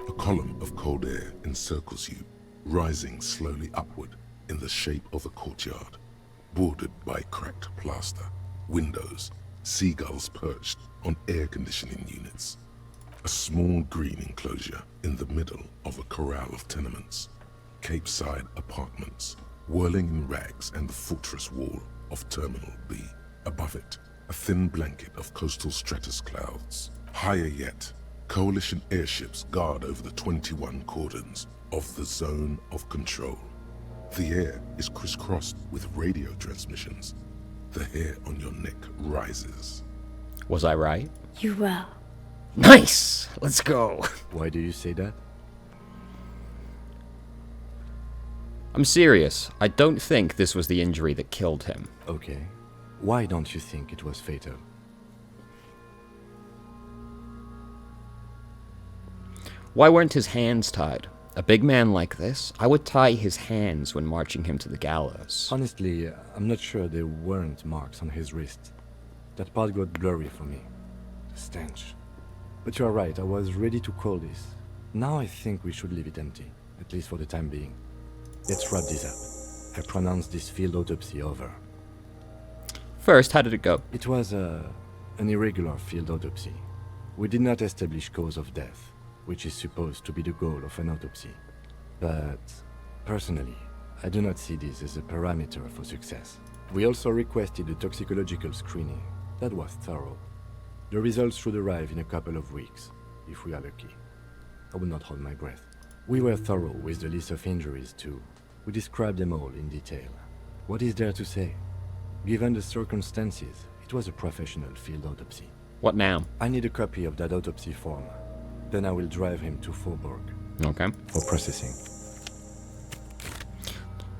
A column of cold air encircles you, rising slowly upward in the shape of a courtyard, bordered by cracked plaster, windows, seagulls perched on air conditioning units. A small green enclosure in the middle of a corral of tenements. Cape-side apartments, whirling in rags, and the fortress wall of Terminal B. Above it, a thin blanket of coastal stratus clouds. Higher yet, coalition airships guard over the 21 cordons of the zone of control. The air is crisscrossed with radio transmissions. The hair on your neck rises. Was I right? You were. Nice! Let's go. Why do you say that? I'm serious. I don't think this was the injury that killed him. Okay. Why don't you think it was fatal? Why weren't his hands tied? A big man like this, I would tie his hands when marching him to the gallows. Honestly, I'm not sure there weren't marks on his wrist. That part got blurry for me. The stench. But you're right, I was ready to call this. Now I think we should leave it empty, at least for the time being. Let's wrap this up. I pronounce this field autopsy over. First, how did it go? It was an irregular field autopsy. We did not establish cause of death, which is supposed to be the goal of an autopsy. But, personally, I do not see this as a parameter for success. We also requested a toxicological screening. That was thorough. The results should arrive in a couple of weeks, if we are lucky. I will not hold my breath. We were thorough with the list of injuries too. We described them all in detail. What is there to say? Given the circumstances, it was a professional field autopsy. What now? I need a copy of that autopsy form. Then I will drive him to Faubourg. Okay. For processing.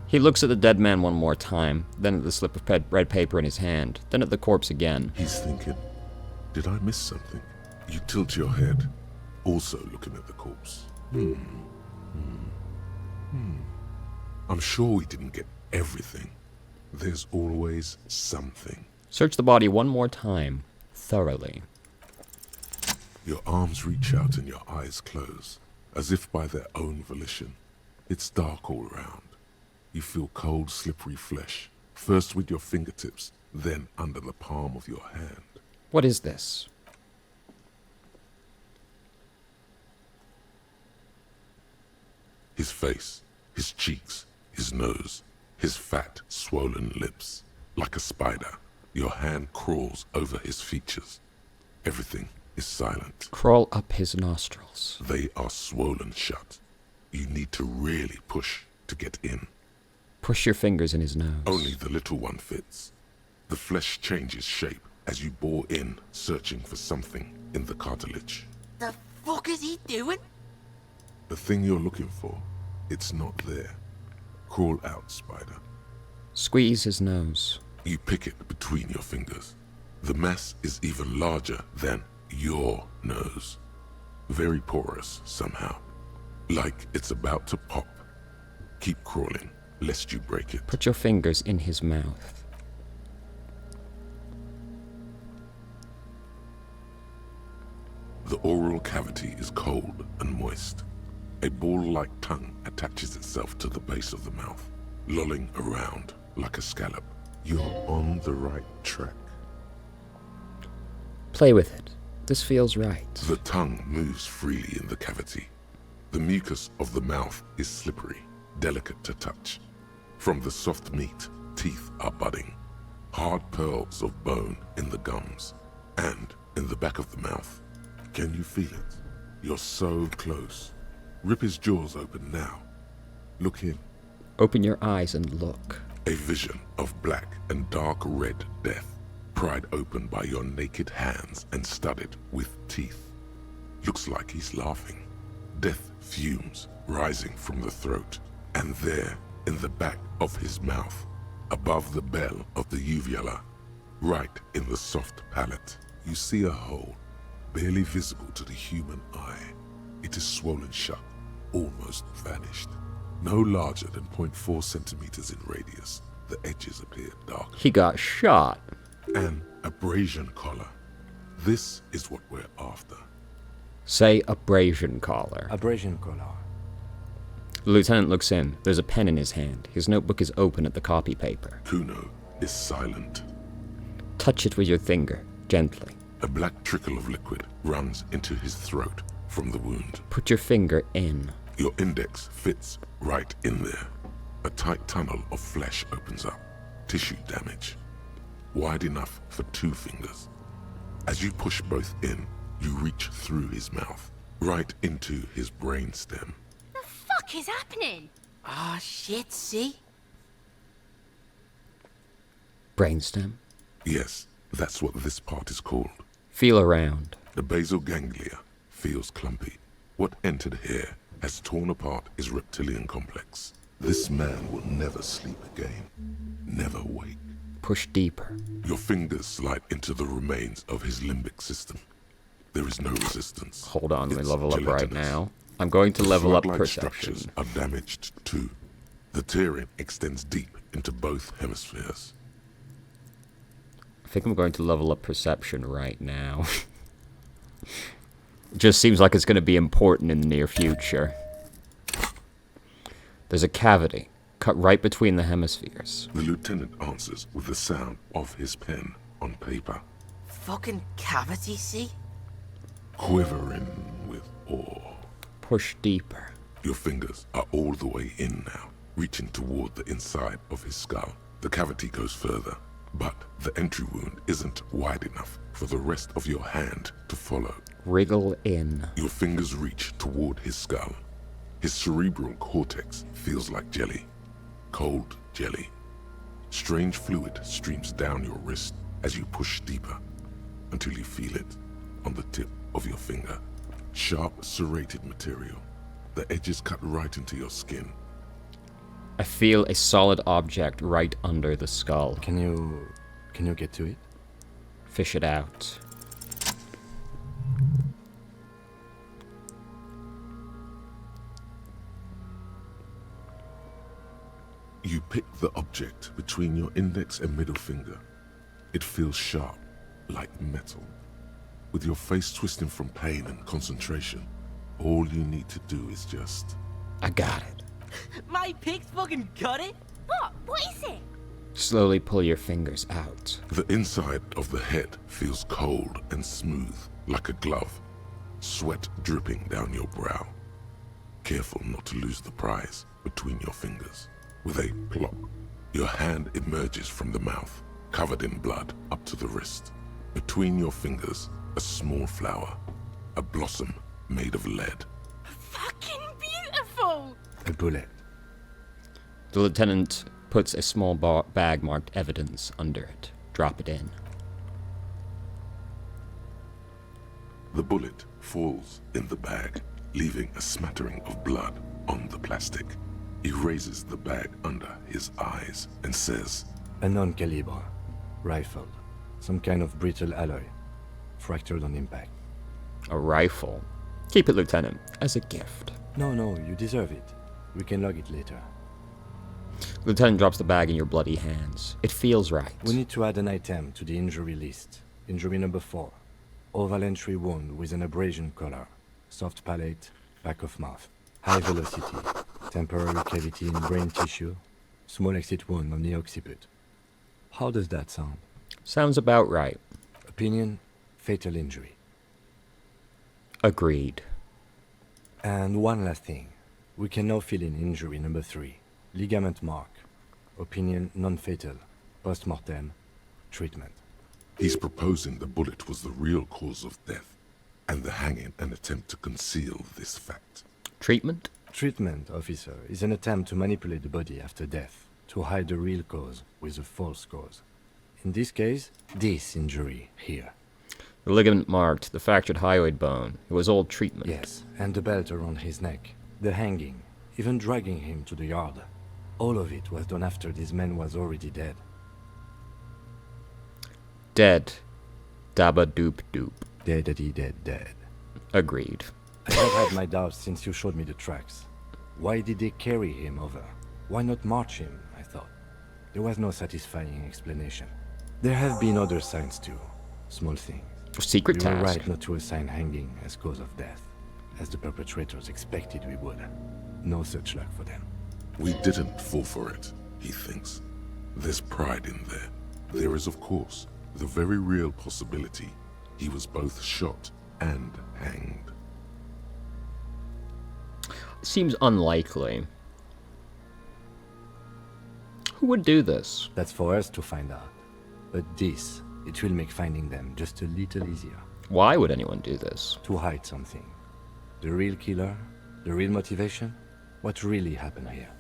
He looks at the dead man one more time, then at the slip of red paper in his hand, then at the corpse again. He's thinking, did I miss something? You tilt your head, also looking at the corpse. I'm sure we didn't get everything. There's always something. Search the body one more time, thoroughly. Your arms reach out and your eyes close, as if by their own volition. It's dark all around. You feel cold, slippery flesh, first with your fingertips, then under the palm of your hand. What is this? His face, his cheeks, his nose, his fat, swollen lips. Like a spider, your hand crawls over his features. Everything is silent. Crawl up his nostrils. They are swollen shut. You need to really push to get in. Push your fingers in his nose. Only the little one fits. The flesh changes shape as you bore in, searching for something in the cartilage. The fuck is he doing? The thing you're looking for, it's not there. Crawl out, spider. Squeeze his nose. You pick it between your fingers. The mass is even larger than your nose. Very porous somehow. Like it's about to pop. Keep crawling, lest you break it. Put your fingers in his mouth. The oral cavity is cold and moist. A ball-like tongue attaches itself to the base of the mouth, lolling around like a scallop. You're on the right track. Play with it. This feels right. The tongue moves freely in the cavity. The mucus of the mouth is slippery, delicate to touch. From the soft meat, teeth are budding. Hard pearls of bone in the gums. And in the back of the mouth. Can you feel it? You're so close. Rip his jaws open now. Look in. Open your eyes and look. A vision of black and dark red death, pried open by your naked hands and studded with teeth. Looks like he's laughing. Death fumes rising from the throat, and there, in the back of his mouth, above the bell of the uvula, right in the soft palate, you see a hole, barely visible to the human eye. It is swollen shut, almost vanished. No larger than 0.4 centimeters in radius, the edges appear dark. He got shot. An abrasion collar. This is what we're after. Say abrasion collar. Abrasion collar. The lieutenant looks in. There's a pen in his hand. His notebook is open at the copy paper. Kuno is silent. Touch it with your finger, gently. A black trickle of liquid runs into his throat from the wound. Put your finger in. Your index fits right in there. A tight tunnel of flesh opens up. Tissue damage. Wide enough for 2 fingers. As you push both in, you reach through his mouth, right into his brainstem. The fuck is happening? Ah, shit, see? Brainstem. Yes, that's what this part is called. Feel around. The basal ganglia feels clumpy. What entered here has torn apart his reptilian complex. This man will never sleep again. Never wake. Push deeper. Your fingers slide into the remains of his limbic system. There is no resistance. Hold on, let me It's level up right gelatinous. now. I'm going to level up Flood-like perception. structures are damaged too. The tearing extends deep into both hemispheres. I think I'm going to level up perception right now. It just seems like it's going to be important in the near future. There's a cavity, cut right between the hemispheres. The lieutenant answers with the sound of his pen on paper, Fucking cavity, see? quivering with awe. Push deeper. Your fingers are all the way in now, reaching toward the inside of his skull. The cavity goes further, but the entry wound isn't wide enough for the rest of your hand to follow. Wriggle in. Your fingers reach toward his skull. His cerebral cortex feels like jelly. Cold jelly. Strange fluid streams down your wrist as you push deeper, until you feel it on the tip of your finger. Sharp, serrated material. The edges cut right into your skin. I feel a solid object right under the skull. Can you get to it? Fish it out. You pick the object between your index and middle finger. It feels sharp, like metal. With your face twisting from pain and concentration, all you need to do is just... I got it. My pig's fucking got it? What? What is it? Slowly pull your fingers out. The inside of the head feels cold and smooth, like a glove. Sweat dripping down your brow. Careful not to lose the prize between your fingers. With a plop, your hand emerges from the mouth, covered in blood up to the wrist. Between your fingers, a small flower, a blossom made of lead. Fucking beautiful! A bullet. The lieutenant puts a small bag marked evidence under it. Drop it in. The bullet falls in the bag, leaving a smattering of blood on the plastic. He raises the bag under his eyes and says, A non-caliber. Rifle. Some kind of brittle alloy. Fractured on impact. A rifle. Keep it, Lieutenant, as a gift. No, you deserve it. We can log it later. Lieutenant drops the bag in your bloody hands. It feels right. We need to add an item to the injury list. Injury number 4. Oval entry wound with an abrasion collar. Soft palate, back of mouth. High velocity. Temporary cavity in brain tissue. Small exit wound on the occiput. How does that sound? Sounds about right. Opinion, fatal injury. Agreed. And one last thing. We can now fill in injury number 3. Ligament mark. Opinion non-fatal. Post-mortem. Treatment. He's proposing the bullet was the real cause of death, and the hanging an attempt to conceal this fact. Treatment? Treatment, officer, is an attempt to manipulate the body after death, to hide the real cause with a false cause. In this case, this injury here. The ligament marked, the fractured hyoid bone. It was all treatment. Yes, and the belt around his neck, the hanging, even dragging him to the yard. All of it was done after this man was already dead. Dead. Dabba doop doop. Deadity dead. Agreed. I have had my doubts since you showed me the tracks. Why did they carry him over? Why not march him, I thought. There was no satisfying explanation. There have been other signs too. Small things. Secret You were task. right not to assign hanging as cause of death, as the perpetrators expected we would. No such luck for them. We didn't fall for it, he thinks. There's pride in there. There is, of course, the very real possibility he was both shot and hanged. Seems unlikely. Who would do this? That's for us to find out. But this, it will make finding them just a little easier. Why would anyone do this? To hide something. The real killer? The real motivation? What really happened here?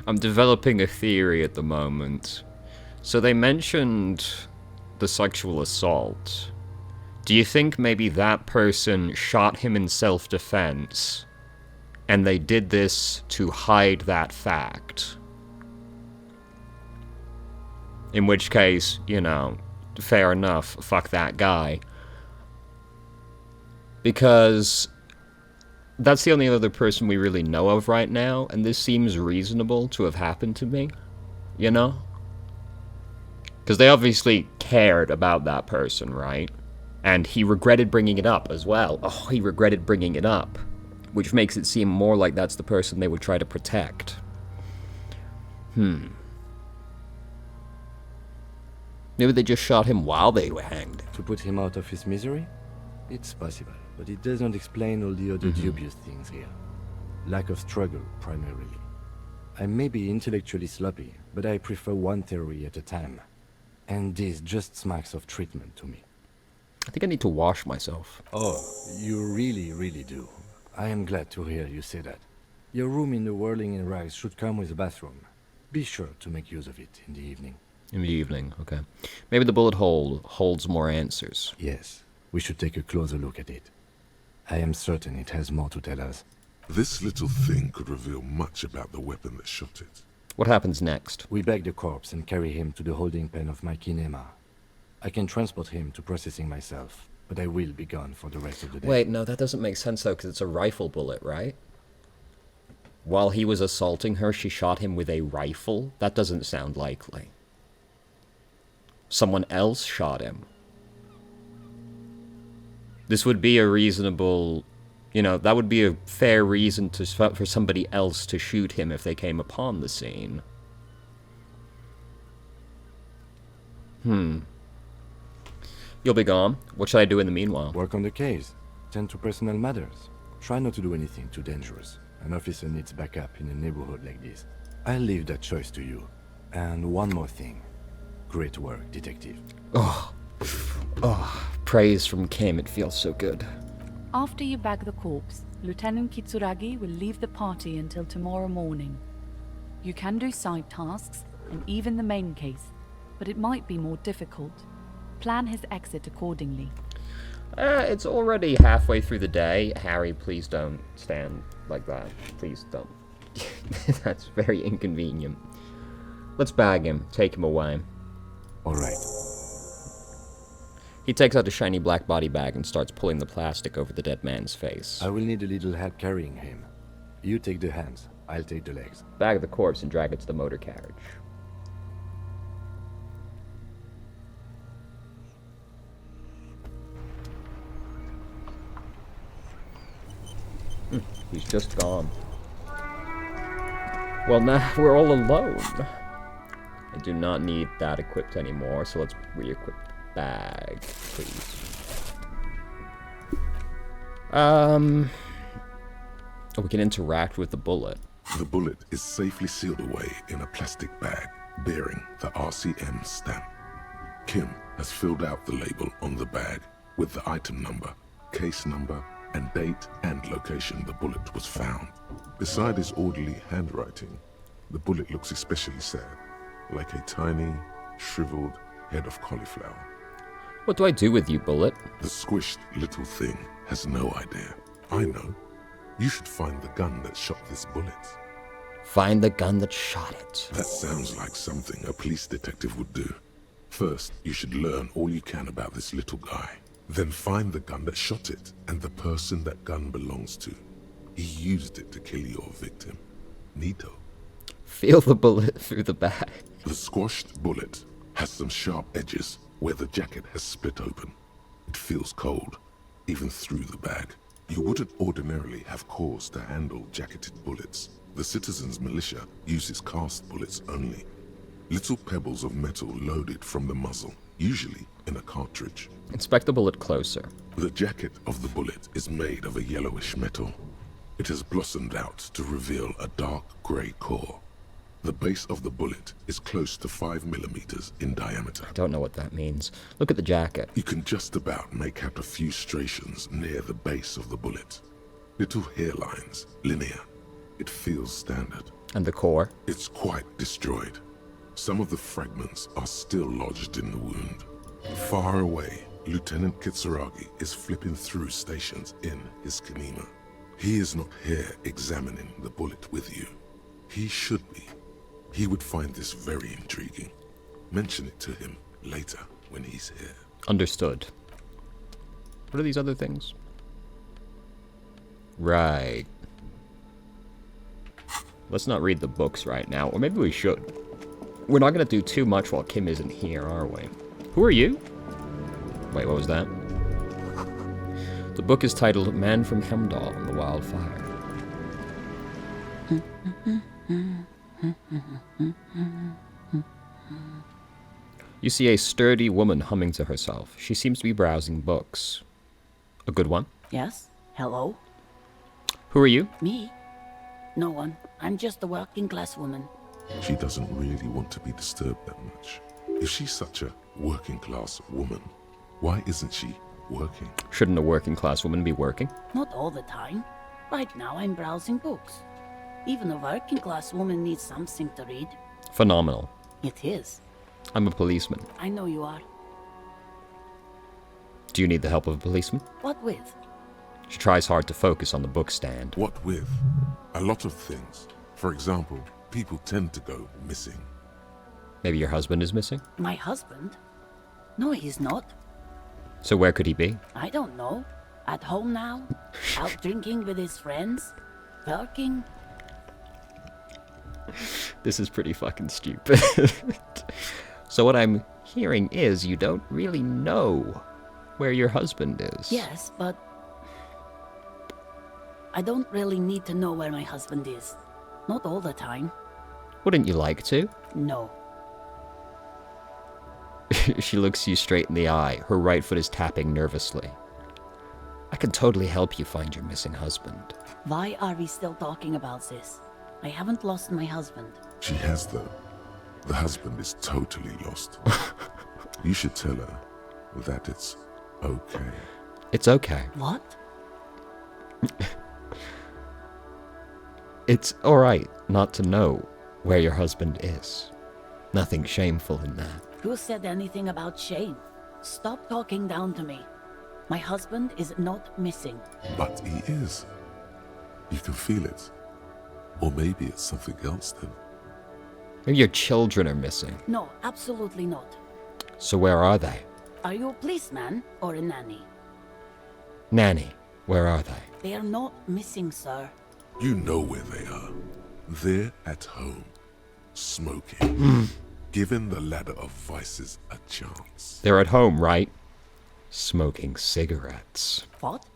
I'm developing a theory at the moment. So they mentioned the sexual assault. Do you think maybe that person shot him in self-defense, and they did this to hide that fact? In which case, you know, fair enough, fuck that guy. Because that's the only other person we really know of right now, and this seems reasonable to have happened to me, you know? Because they obviously cared about that person, right? And he regretted bringing it up as well. Oh, he regretted bringing it up. Which makes it seem more like that's the person they would try to protect. Maybe they just shot him while they were hanged. To put him out of his misery? It's possible, but it doesn't explain all the other dubious things here. Lack of struggle, primarily. I may be intellectually sloppy, but I prefer one theory at a time. And this just smacks of treatment to me. I think I need to wash myself. Oh, you really, really do. I am glad to hear you say that. Your room in the Whirling in Rags should come with a bathroom. Be sure to make use of it in the evening. In the evening, okay. Maybe the bullet hole holds more answers. Yes, we should take a closer look at it. I am certain it has more to tell us. This little thing could reveal much about the weapon that shot it. What happens next? We bag the corpse and carry him to the holding pen of my kinema. I can transport him to processing myself, but I will be gone for the rest of the day. Wait, no, that doesn't make sense though, because it's a rifle bullet, right? While he was assaulting her, she shot him with a rifle? That doesn't sound likely. Someone else shot him. This would be a reasonable... You know, that would be a fair reason for somebody else to shoot him if they came upon the scene. You'll be gone. What should I do in the meanwhile? Work on the case. Tend to personal matters. Try not to do anything too dangerous. An officer needs backup in a neighborhood like this. I'll leave that choice to you. And one more thing. Great work, detective. Oh, praise from Kim. It feels so good. After you bag the corpse, Lieutenant Kitsuragi will leave the party until tomorrow morning. You can do side tasks, and even the main case, but it might be more difficult. Plan his exit accordingly. It's already halfway through the day. Harry, please don't stand like that. Please don't. That's very inconvenient. Let's bag him. Take him away. All right. He takes out a shiny black body bag and starts pulling the plastic over the dead man's face. I will need a little help carrying him. You take the hands. I'll take the legs. Bag the corpse and drag it to the motor carriage. He's just gone. Well, now we're all alone. I do not need that equipped anymore, so let's re-equip the bag, please. Oh, we can interact with the bullet. The bullet is safely sealed away in a plastic bag bearing the RCM stamp. Kim has filled out the label on the bag with the item number, case number, and date and location the bullet was found. Beside his orderly handwriting, the bullet looks especially sad, like a tiny, shriveled head of cauliflower. What do I do with you, bullet? The squished little thing has no idea. I know. You should find the gun that shot this bullet. Find the gun that shot it. That sounds like something a police detective would do. First, you should learn all you can about this little guy. Then find the gun that shot it and the person that gun belongs to. He used it to kill your victim. Neato. Feel the bullet through the bag. The squashed bullet has some sharp edges where the jacket has split open. It feels cold, even through the bag. You wouldn't ordinarily have cause to handle jacketed bullets. The citizens' militia uses cast bullets only. Little pebbles of metal loaded from the muzzle, usually in a cartridge. Inspect the bullet closer. The jacket of the bullet is made of a yellowish metal. It has blossomed out to reveal a dark grey core. The base of the bullet is close to 5 millimeters in diameter. I don't know what that means. Look at the jacket. You can just about make out a few striations near the base of the bullet. Little hairlines, linear. It feels standard. And the core? It's quite destroyed. Some of the fragments are still lodged in the wound. Far away, Lieutenant Kitsuragi is flipping through stations in his Kanima. He is not here examining the bullet with you. He should be. He would find this very intriguing. Mention it to him later when he's here. Understood. What are these other things? Right. Let's not read the books right now, or maybe we should. We're not going to do too much while Kim isn't here, are we? Who are you? Wait, what was that? The book is titled Man from Hemdall and the Wildfire. You see a sturdy woman humming to herself. She seems to be browsing books. A good one? Yes? Hello? Who are you? Me? No one. I'm just a working class woman. She doesn't really want to be disturbed that much. If she's such a working class woman, why isn't she working? Shouldn't a working class woman be working? Not all the time. Right now I'm browsing books. Even a working class woman needs something to read. Phenomenal. It is. I'm a policeman. I know you are. Do you need the help of a policeman? What with? She tries hard to focus on the book stand. What with? A lot of things. For example, people tend to go missing. Maybe your husband is missing? My husband? No, he's not. So where could he be? I don't know. At home now? Out drinking with his friends? Working? This is pretty fucking stupid. So what I'm hearing is you don't really know where your husband is. Yes, but I don't really need to know where my husband is. Not all the time. Wouldn't you like to? No. She looks you straight in the eye. Her right foot is tapping nervously. I can totally help you find your missing husband. Why are we still talking about this? I haven't lost my husband. She has, though. The husband is totally lost. You should tell her that it's okay. It's okay. What? It's alright not to know where your husband is. Nothing shameful in that. Who said anything about shame? Stop talking down to me. My husband is not missing. But he is. You can feel it. Or maybe it's something else then. Maybe your children are missing. No, absolutely not. So where are they? Are you a policeman or a nanny? Nanny, where are they? They are not missing, sir. You know where they are. They're at home, smoking, giving the ladder of vices a chance. They're at home, right? Smoking cigarettes. What?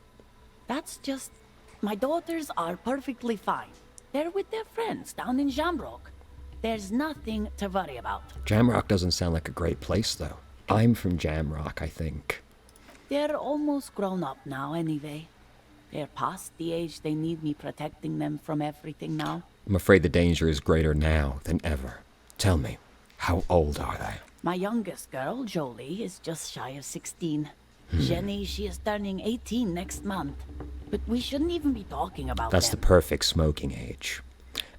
That's just My daughters are perfectly fine. They're with their friends down in Jamrock. There's nothing to worry about. Jamrock doesn't sound like a great place, though. I'm from Jamrock, I think. They're almost grown up now, anyway. They're past the age they need me protecting them from everything now. I'm afraid the danger is greater now than ever. Tell me, how old are they? My youngest girl, Jolie, is just shy of 16. Jenny, she is turning 18 next month. But we shouldn't even be talking about That's them. the perfect smoking age.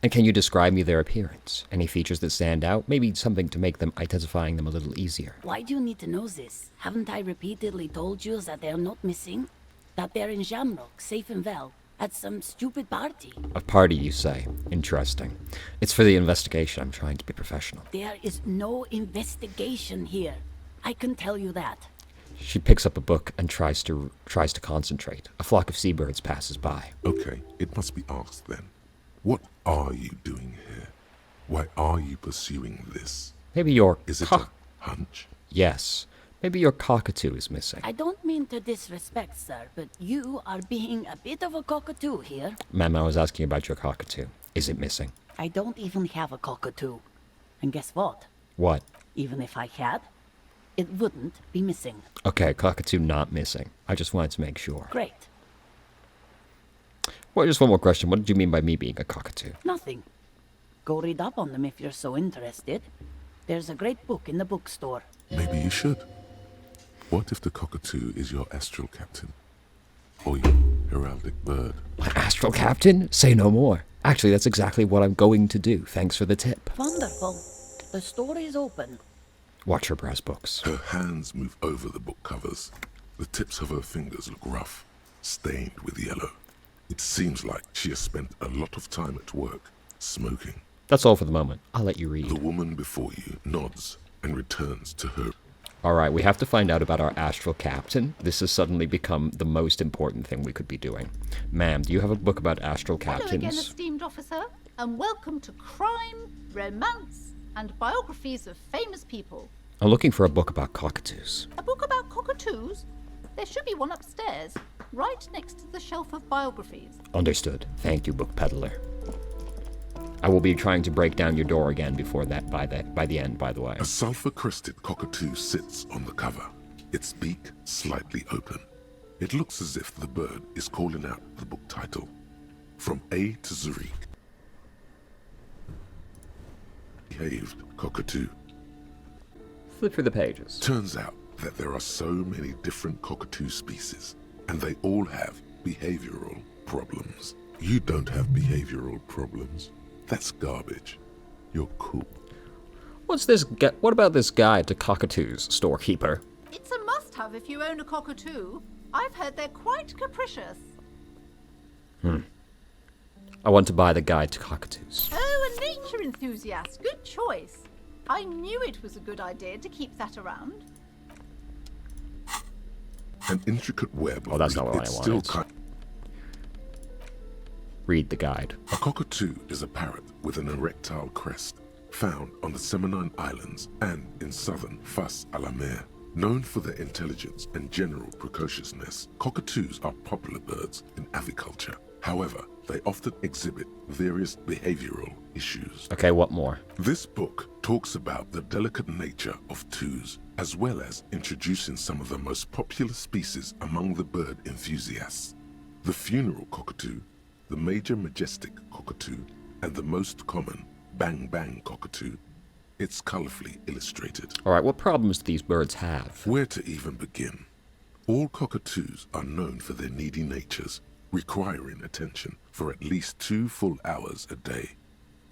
And can you describe me their appearance? Any features that stand out? Maybe something to make them identifying them a little easier. Why do you need to know this? Haven't I repeatedly told you that they're not missing? That they're in Jamrock, safe and well, at some stupid party? A party, you say? Interesting. It's for the investigation. I'm trying to be professional. There is no investigation here. I can tell you that. She picks up a book and tries to concentrate. A flock of seabirds passes by. Okay, it must be asked then. What are you doing here? Why are you pursuing this? Maybe your Is it a hunch? Yes. Maybe your cockatoo is missing. I don't mean to disrespect, sir, but you are being a bit of a cockatoo here. Ma'am, I was asking about your cockatoo. Is it missing? I don't even have a cockatoo. And guess what? What? Even if I had, it wouldn't be missing. Okay, cockatoo not missing. I just wanted to make sure. Great. Well, just one more question. What did you mean by me being a cockatoo? Nothing. Go read up on them if you're so interested. There's a great book in the bookstore. Maybe you should. What if the cockatoo is your astral captain? Or your heraldic bird? My astral captain? Say no more. Actually, that's exactly what I'm going to do. Thanks for the tip. Wonderful. The store is open. Watch her browse books. Her hands move over the book covers. The tips of her fingers look rough, stained with yellow. It seems like she has spent a lot of time at work, smoking. That's all for the moment. I'll let you read. The woman before you nods and returns to her. Alright, we have to find out about our astral captain. This has suddenly become the most important thing we could be doing. Ma'am, do you have a book about astral captains? Hello again, esteemed officer, and welcome to Crime, Romance, and Biographies of Famous People. I'm looking for a book about cockatoos. A book about cockatoos? There should be one upstairs, right next to the shelf of biographies. Understood. Thank you, book peddler. I will be trying to break down your door again before that by the end, by the way. A sulfur-crested cockatoo sits on the cover, its beak slightly open. It looks as if the bird is calling out the book title, From A to Zurich. Behaved cockatoo. Flip through the pages. Turns out that there are so many different cockatoo species, and they all have behavioral problems. You don't have behavioral problems. That's garbage. You're cool. What about this guide to cockatoos, storekeeper? It's a must-have if you own a cockatoo. I've heard they're quite capricious. I want to buy the guide to cockatoos. Oh, a nature enthusiast. Good choice. I knew it was a good idea to keep that around. An intricate web. Oh, that's not what I it's still wanted. Read the guide. A cockatoo is a parrot with an erectile crest, found on the Seminine Islands and in southern Fas a la Mer. Known for their intelligence and general precociousness, cockatoos are popular birds in aviculture. However, they often exhibit various behavioral issues. Okay, what more? This book talks about the delicate nature of toos, as well as introducing some of the most popular species among the bird enthusiasts. The funeral cockatoo, the major majestic cockatoo, and the most common bang bang cockatoo. It's colorfully illustrated. Alright, what problems do these birds have? Where to even begin? All cockatoos are known for their needy natures, requiring attention for at least 2 full hours a day.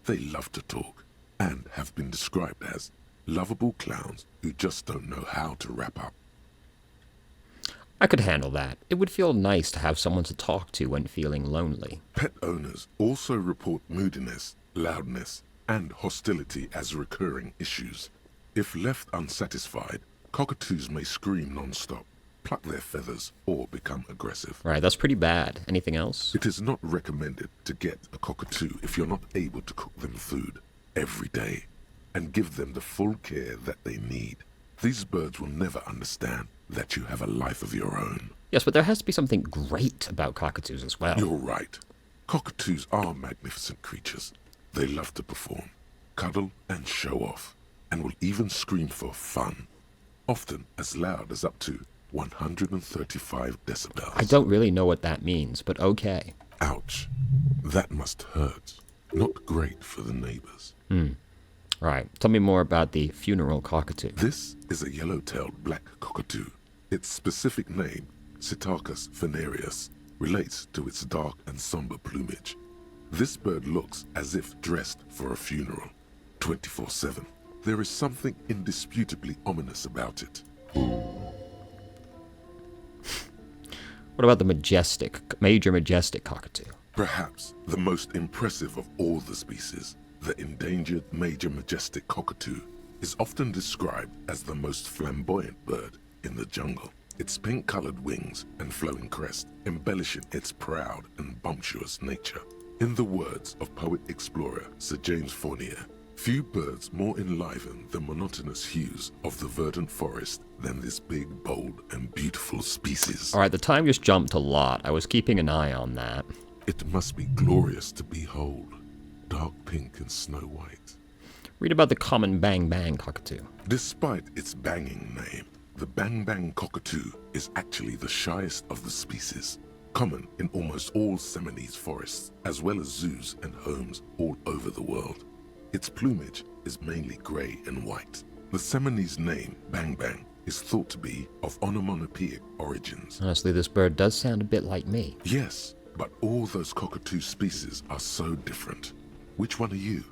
They love to talk, and have been described as lovable clowns who just don't know how to wrap up. I could handle that. It would feel nice to have someone to talk to when feeling lonely. Pet owners also report moodiness, loudness, and hostility as recurring issues. If left unsatisfied, cockatoos may scream non-stop, pluck their feathers, or become aggressive. Right, that's pretty bad. Anything else? It is not recommended to get a cockatoo if you're not able to cook them food every day and give them the full care that they need. These birds will never understand that you have a life of your own. Yes, but there has to be something great about cockatoos as well. You're right. Cockatoos are magnificent creatures. They love to perform, cuddle and show off, and will even scream for fun, often as loud as up to 135 decibels. I don't really know what that means, but okay. Ouch. That must hurt. Not great for the neighbors. Right. Tell me more about the funeral cockatoo. This is a yellow-tailed black cockatoo. Its specific name, Psittacus venereus, relates to its dark and somber plumage. This bird looks as if dressed for a funeral, 24/7. There is something indisputably ominous about it. What about the major majestic cockatoo? Perhaps the most impressive of all the species, the endangered major majestic cockatoo, is often described as the most flamboyant bird in the jungle. Its pink-colored wings and flowing crest embellishing its proud and bumptious nature. In the words of poet-explorer Sir James Fournier, few birds more enliven the monotonous hues of the verdant forest than this big, bold, and beautiful species. Alright, the time just jumped a lot. I was keeping an eye on that. It must be glorious to behold, dark pink and snow white. Read about the common bang-bang cockatoo. Despite its banging name, the bang-bang cockatoo is actually the shyest of the species, common in almost all Seminoles forests, as well as zoos and homes all over the world. Its plumage is mainly grey and white. The Seminoles name, bang-bang, is thought to be of onomatopoeic origins. Honestly, this bird does sound a bit like me. Yes, but all those cockatoo species are so different. Which one are you?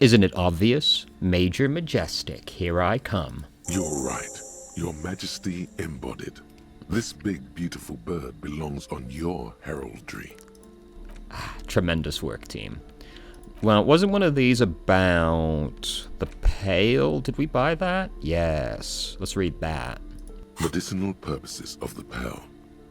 Isn't it obvious? Major majestic, here I come. You're right. Your Majesty embodied. This big, beautiful bird belongs on your heraldry. Tremendous work, team. Well, wasn't one of these about the Pale? Did we buy that? Yes. Let's read that. Medicinal purposes of the Pale.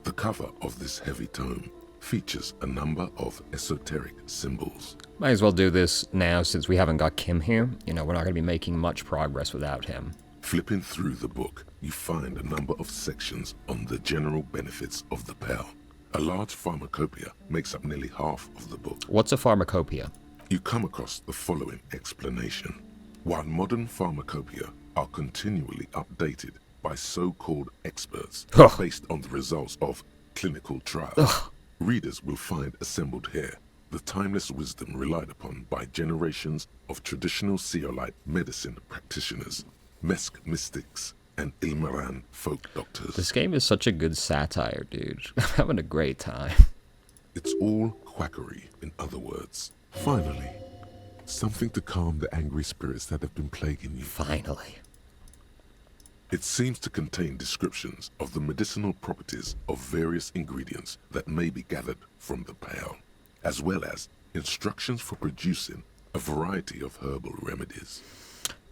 The cover of this heavy tome features a number of esoteric symbols. Might as well do this now since we haven't got Kim here. You know, we're not going to be making much progress without him. Flipping through the book, you find a number of sections on the general benefits of the Pale. A large pharmacopoeia makes up nearly half of the book. What's a pharmacopoeia? You come across the following explanation. While modern pharmacopoeia are continually updated by so-called experts based on the results of clinical trials, readers will find assembled here the timeless wisdom relied upon by generations of traditional Seolite medicine practitioners, Mesk mystics, and Ilmaran folk doctors. This game is such a good satire, dude. I'm having a great time. It's all quackery, in other words. Finally, something to calm the angry spirits that have been plaguing you. Finally. It seems to contain descriptions of the medicinal properties of various ingredients that may be gathered from the Pale, as well as instructions for producing a variety of herbal remedies.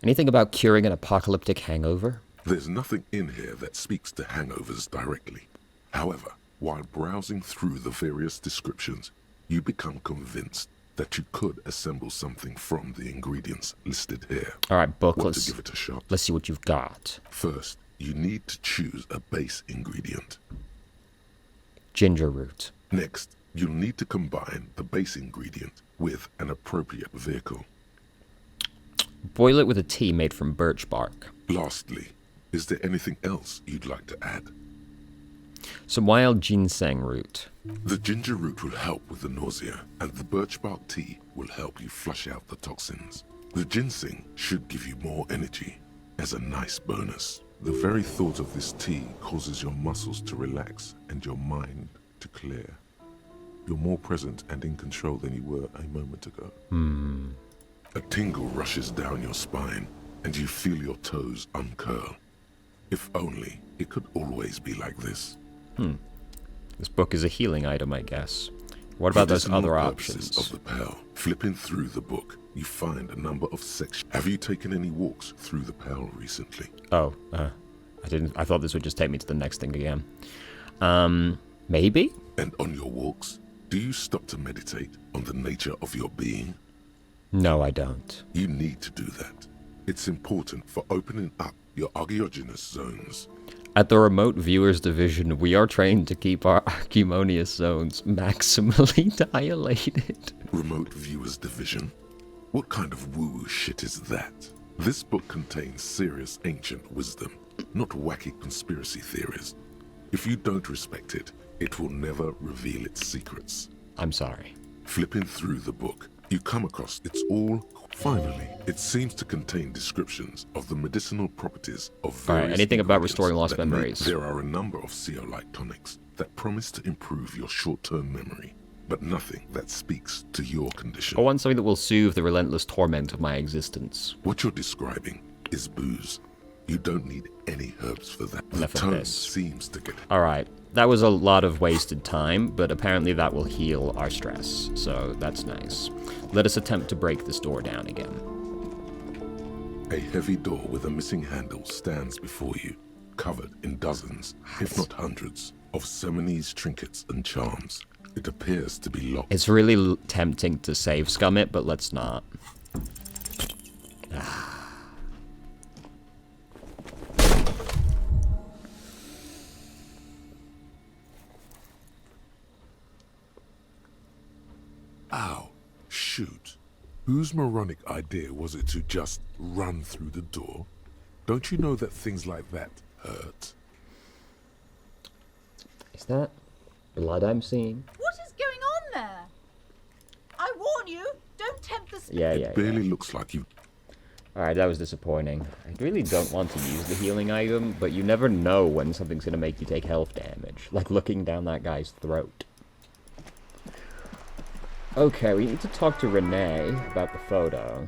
Anything about curing an apocalyptic hangover? There's nothing in here that speaks to hangovers directly. However, while browsing through the various descriptions, you become convinced that you could assemble something from the ingredients listed here. Alright, book, Want to give it a shot? Let's see what you've got. First, you need to choose a base ingredient. Ginger root. Next, you'll need to combine the base ingredient with an appropriate vehicle. Boil it with a tea made from birch bark. Lastly, is there anything else you'd like to add? Some wild ginseng root. The ginger root will help with the nausea, and the birch bark tea will help you flush out the toxins. The ginseng should give you more energy, as a nice bonus. The very thought of this tea causes your muscles to relax and your mind to clear. You're more present and in control than you were a moment ago. A tingle rushes down your spine, and you feel your toes uncurl. If only it could always be like this. This book is a healing item, I guess. What about those other options? Of the Pale. Flipping through the book, you find a number of sections. Have you taken any walks through the Pale recently? Oh, I didn't. I thought this would just take me to the next thing again. Maybe? And on your walks, do you stop to meditate on the nature of your being? No, I don't. You need to do that. It's important for opening up your archaeogenous zones. At the Remote Viewers Division, we are trained to keep our Archimonious zones maximally dilated. Remote Viewers Division? What kind of woo-woo shit is that? This book contains serious ancient wisdom, not wacky conspiracy theories. If you don't respect it, it will never reveal its secrets. I'm sorry. Flipping through the book, you come across it's all. Finally, it seems to contain descriptions of the medicinal properties of various Alright, anything about restoring lost that memories? There are a number of zeolite tonics that promise to improve your short-term memory, but nothing that speaks to your condition. I want something that will soothe the relentless torment of my existence. What you're describing is booze. You don't need any herbs for that. Enough the of tone this. seems to get... Alright, that was a lot of wasted time, but apparently that will heal our stress, so that's nice. Let us attempt to break this door down again. A heavy door with a missing handle stands before you, covered in dozens, if not hundreds, of Seminese trinkets and charms. It appears to be locked. It's really tempting to save scum it, but let's not. Ow. Shoot. Whose moronic idea was it to just run through the door? Don't you know that things like that hurt? Is that blood I'm seeing? What is going on there? I warn you, don't tempt the Yeah. It barely looks like you... Alright, that was disappointing. I really don't want to use the healing item, but you never know when something's gonna make you take health damage. Like looking down that guy's throat. Okay, we need to talk to Renee about the photo.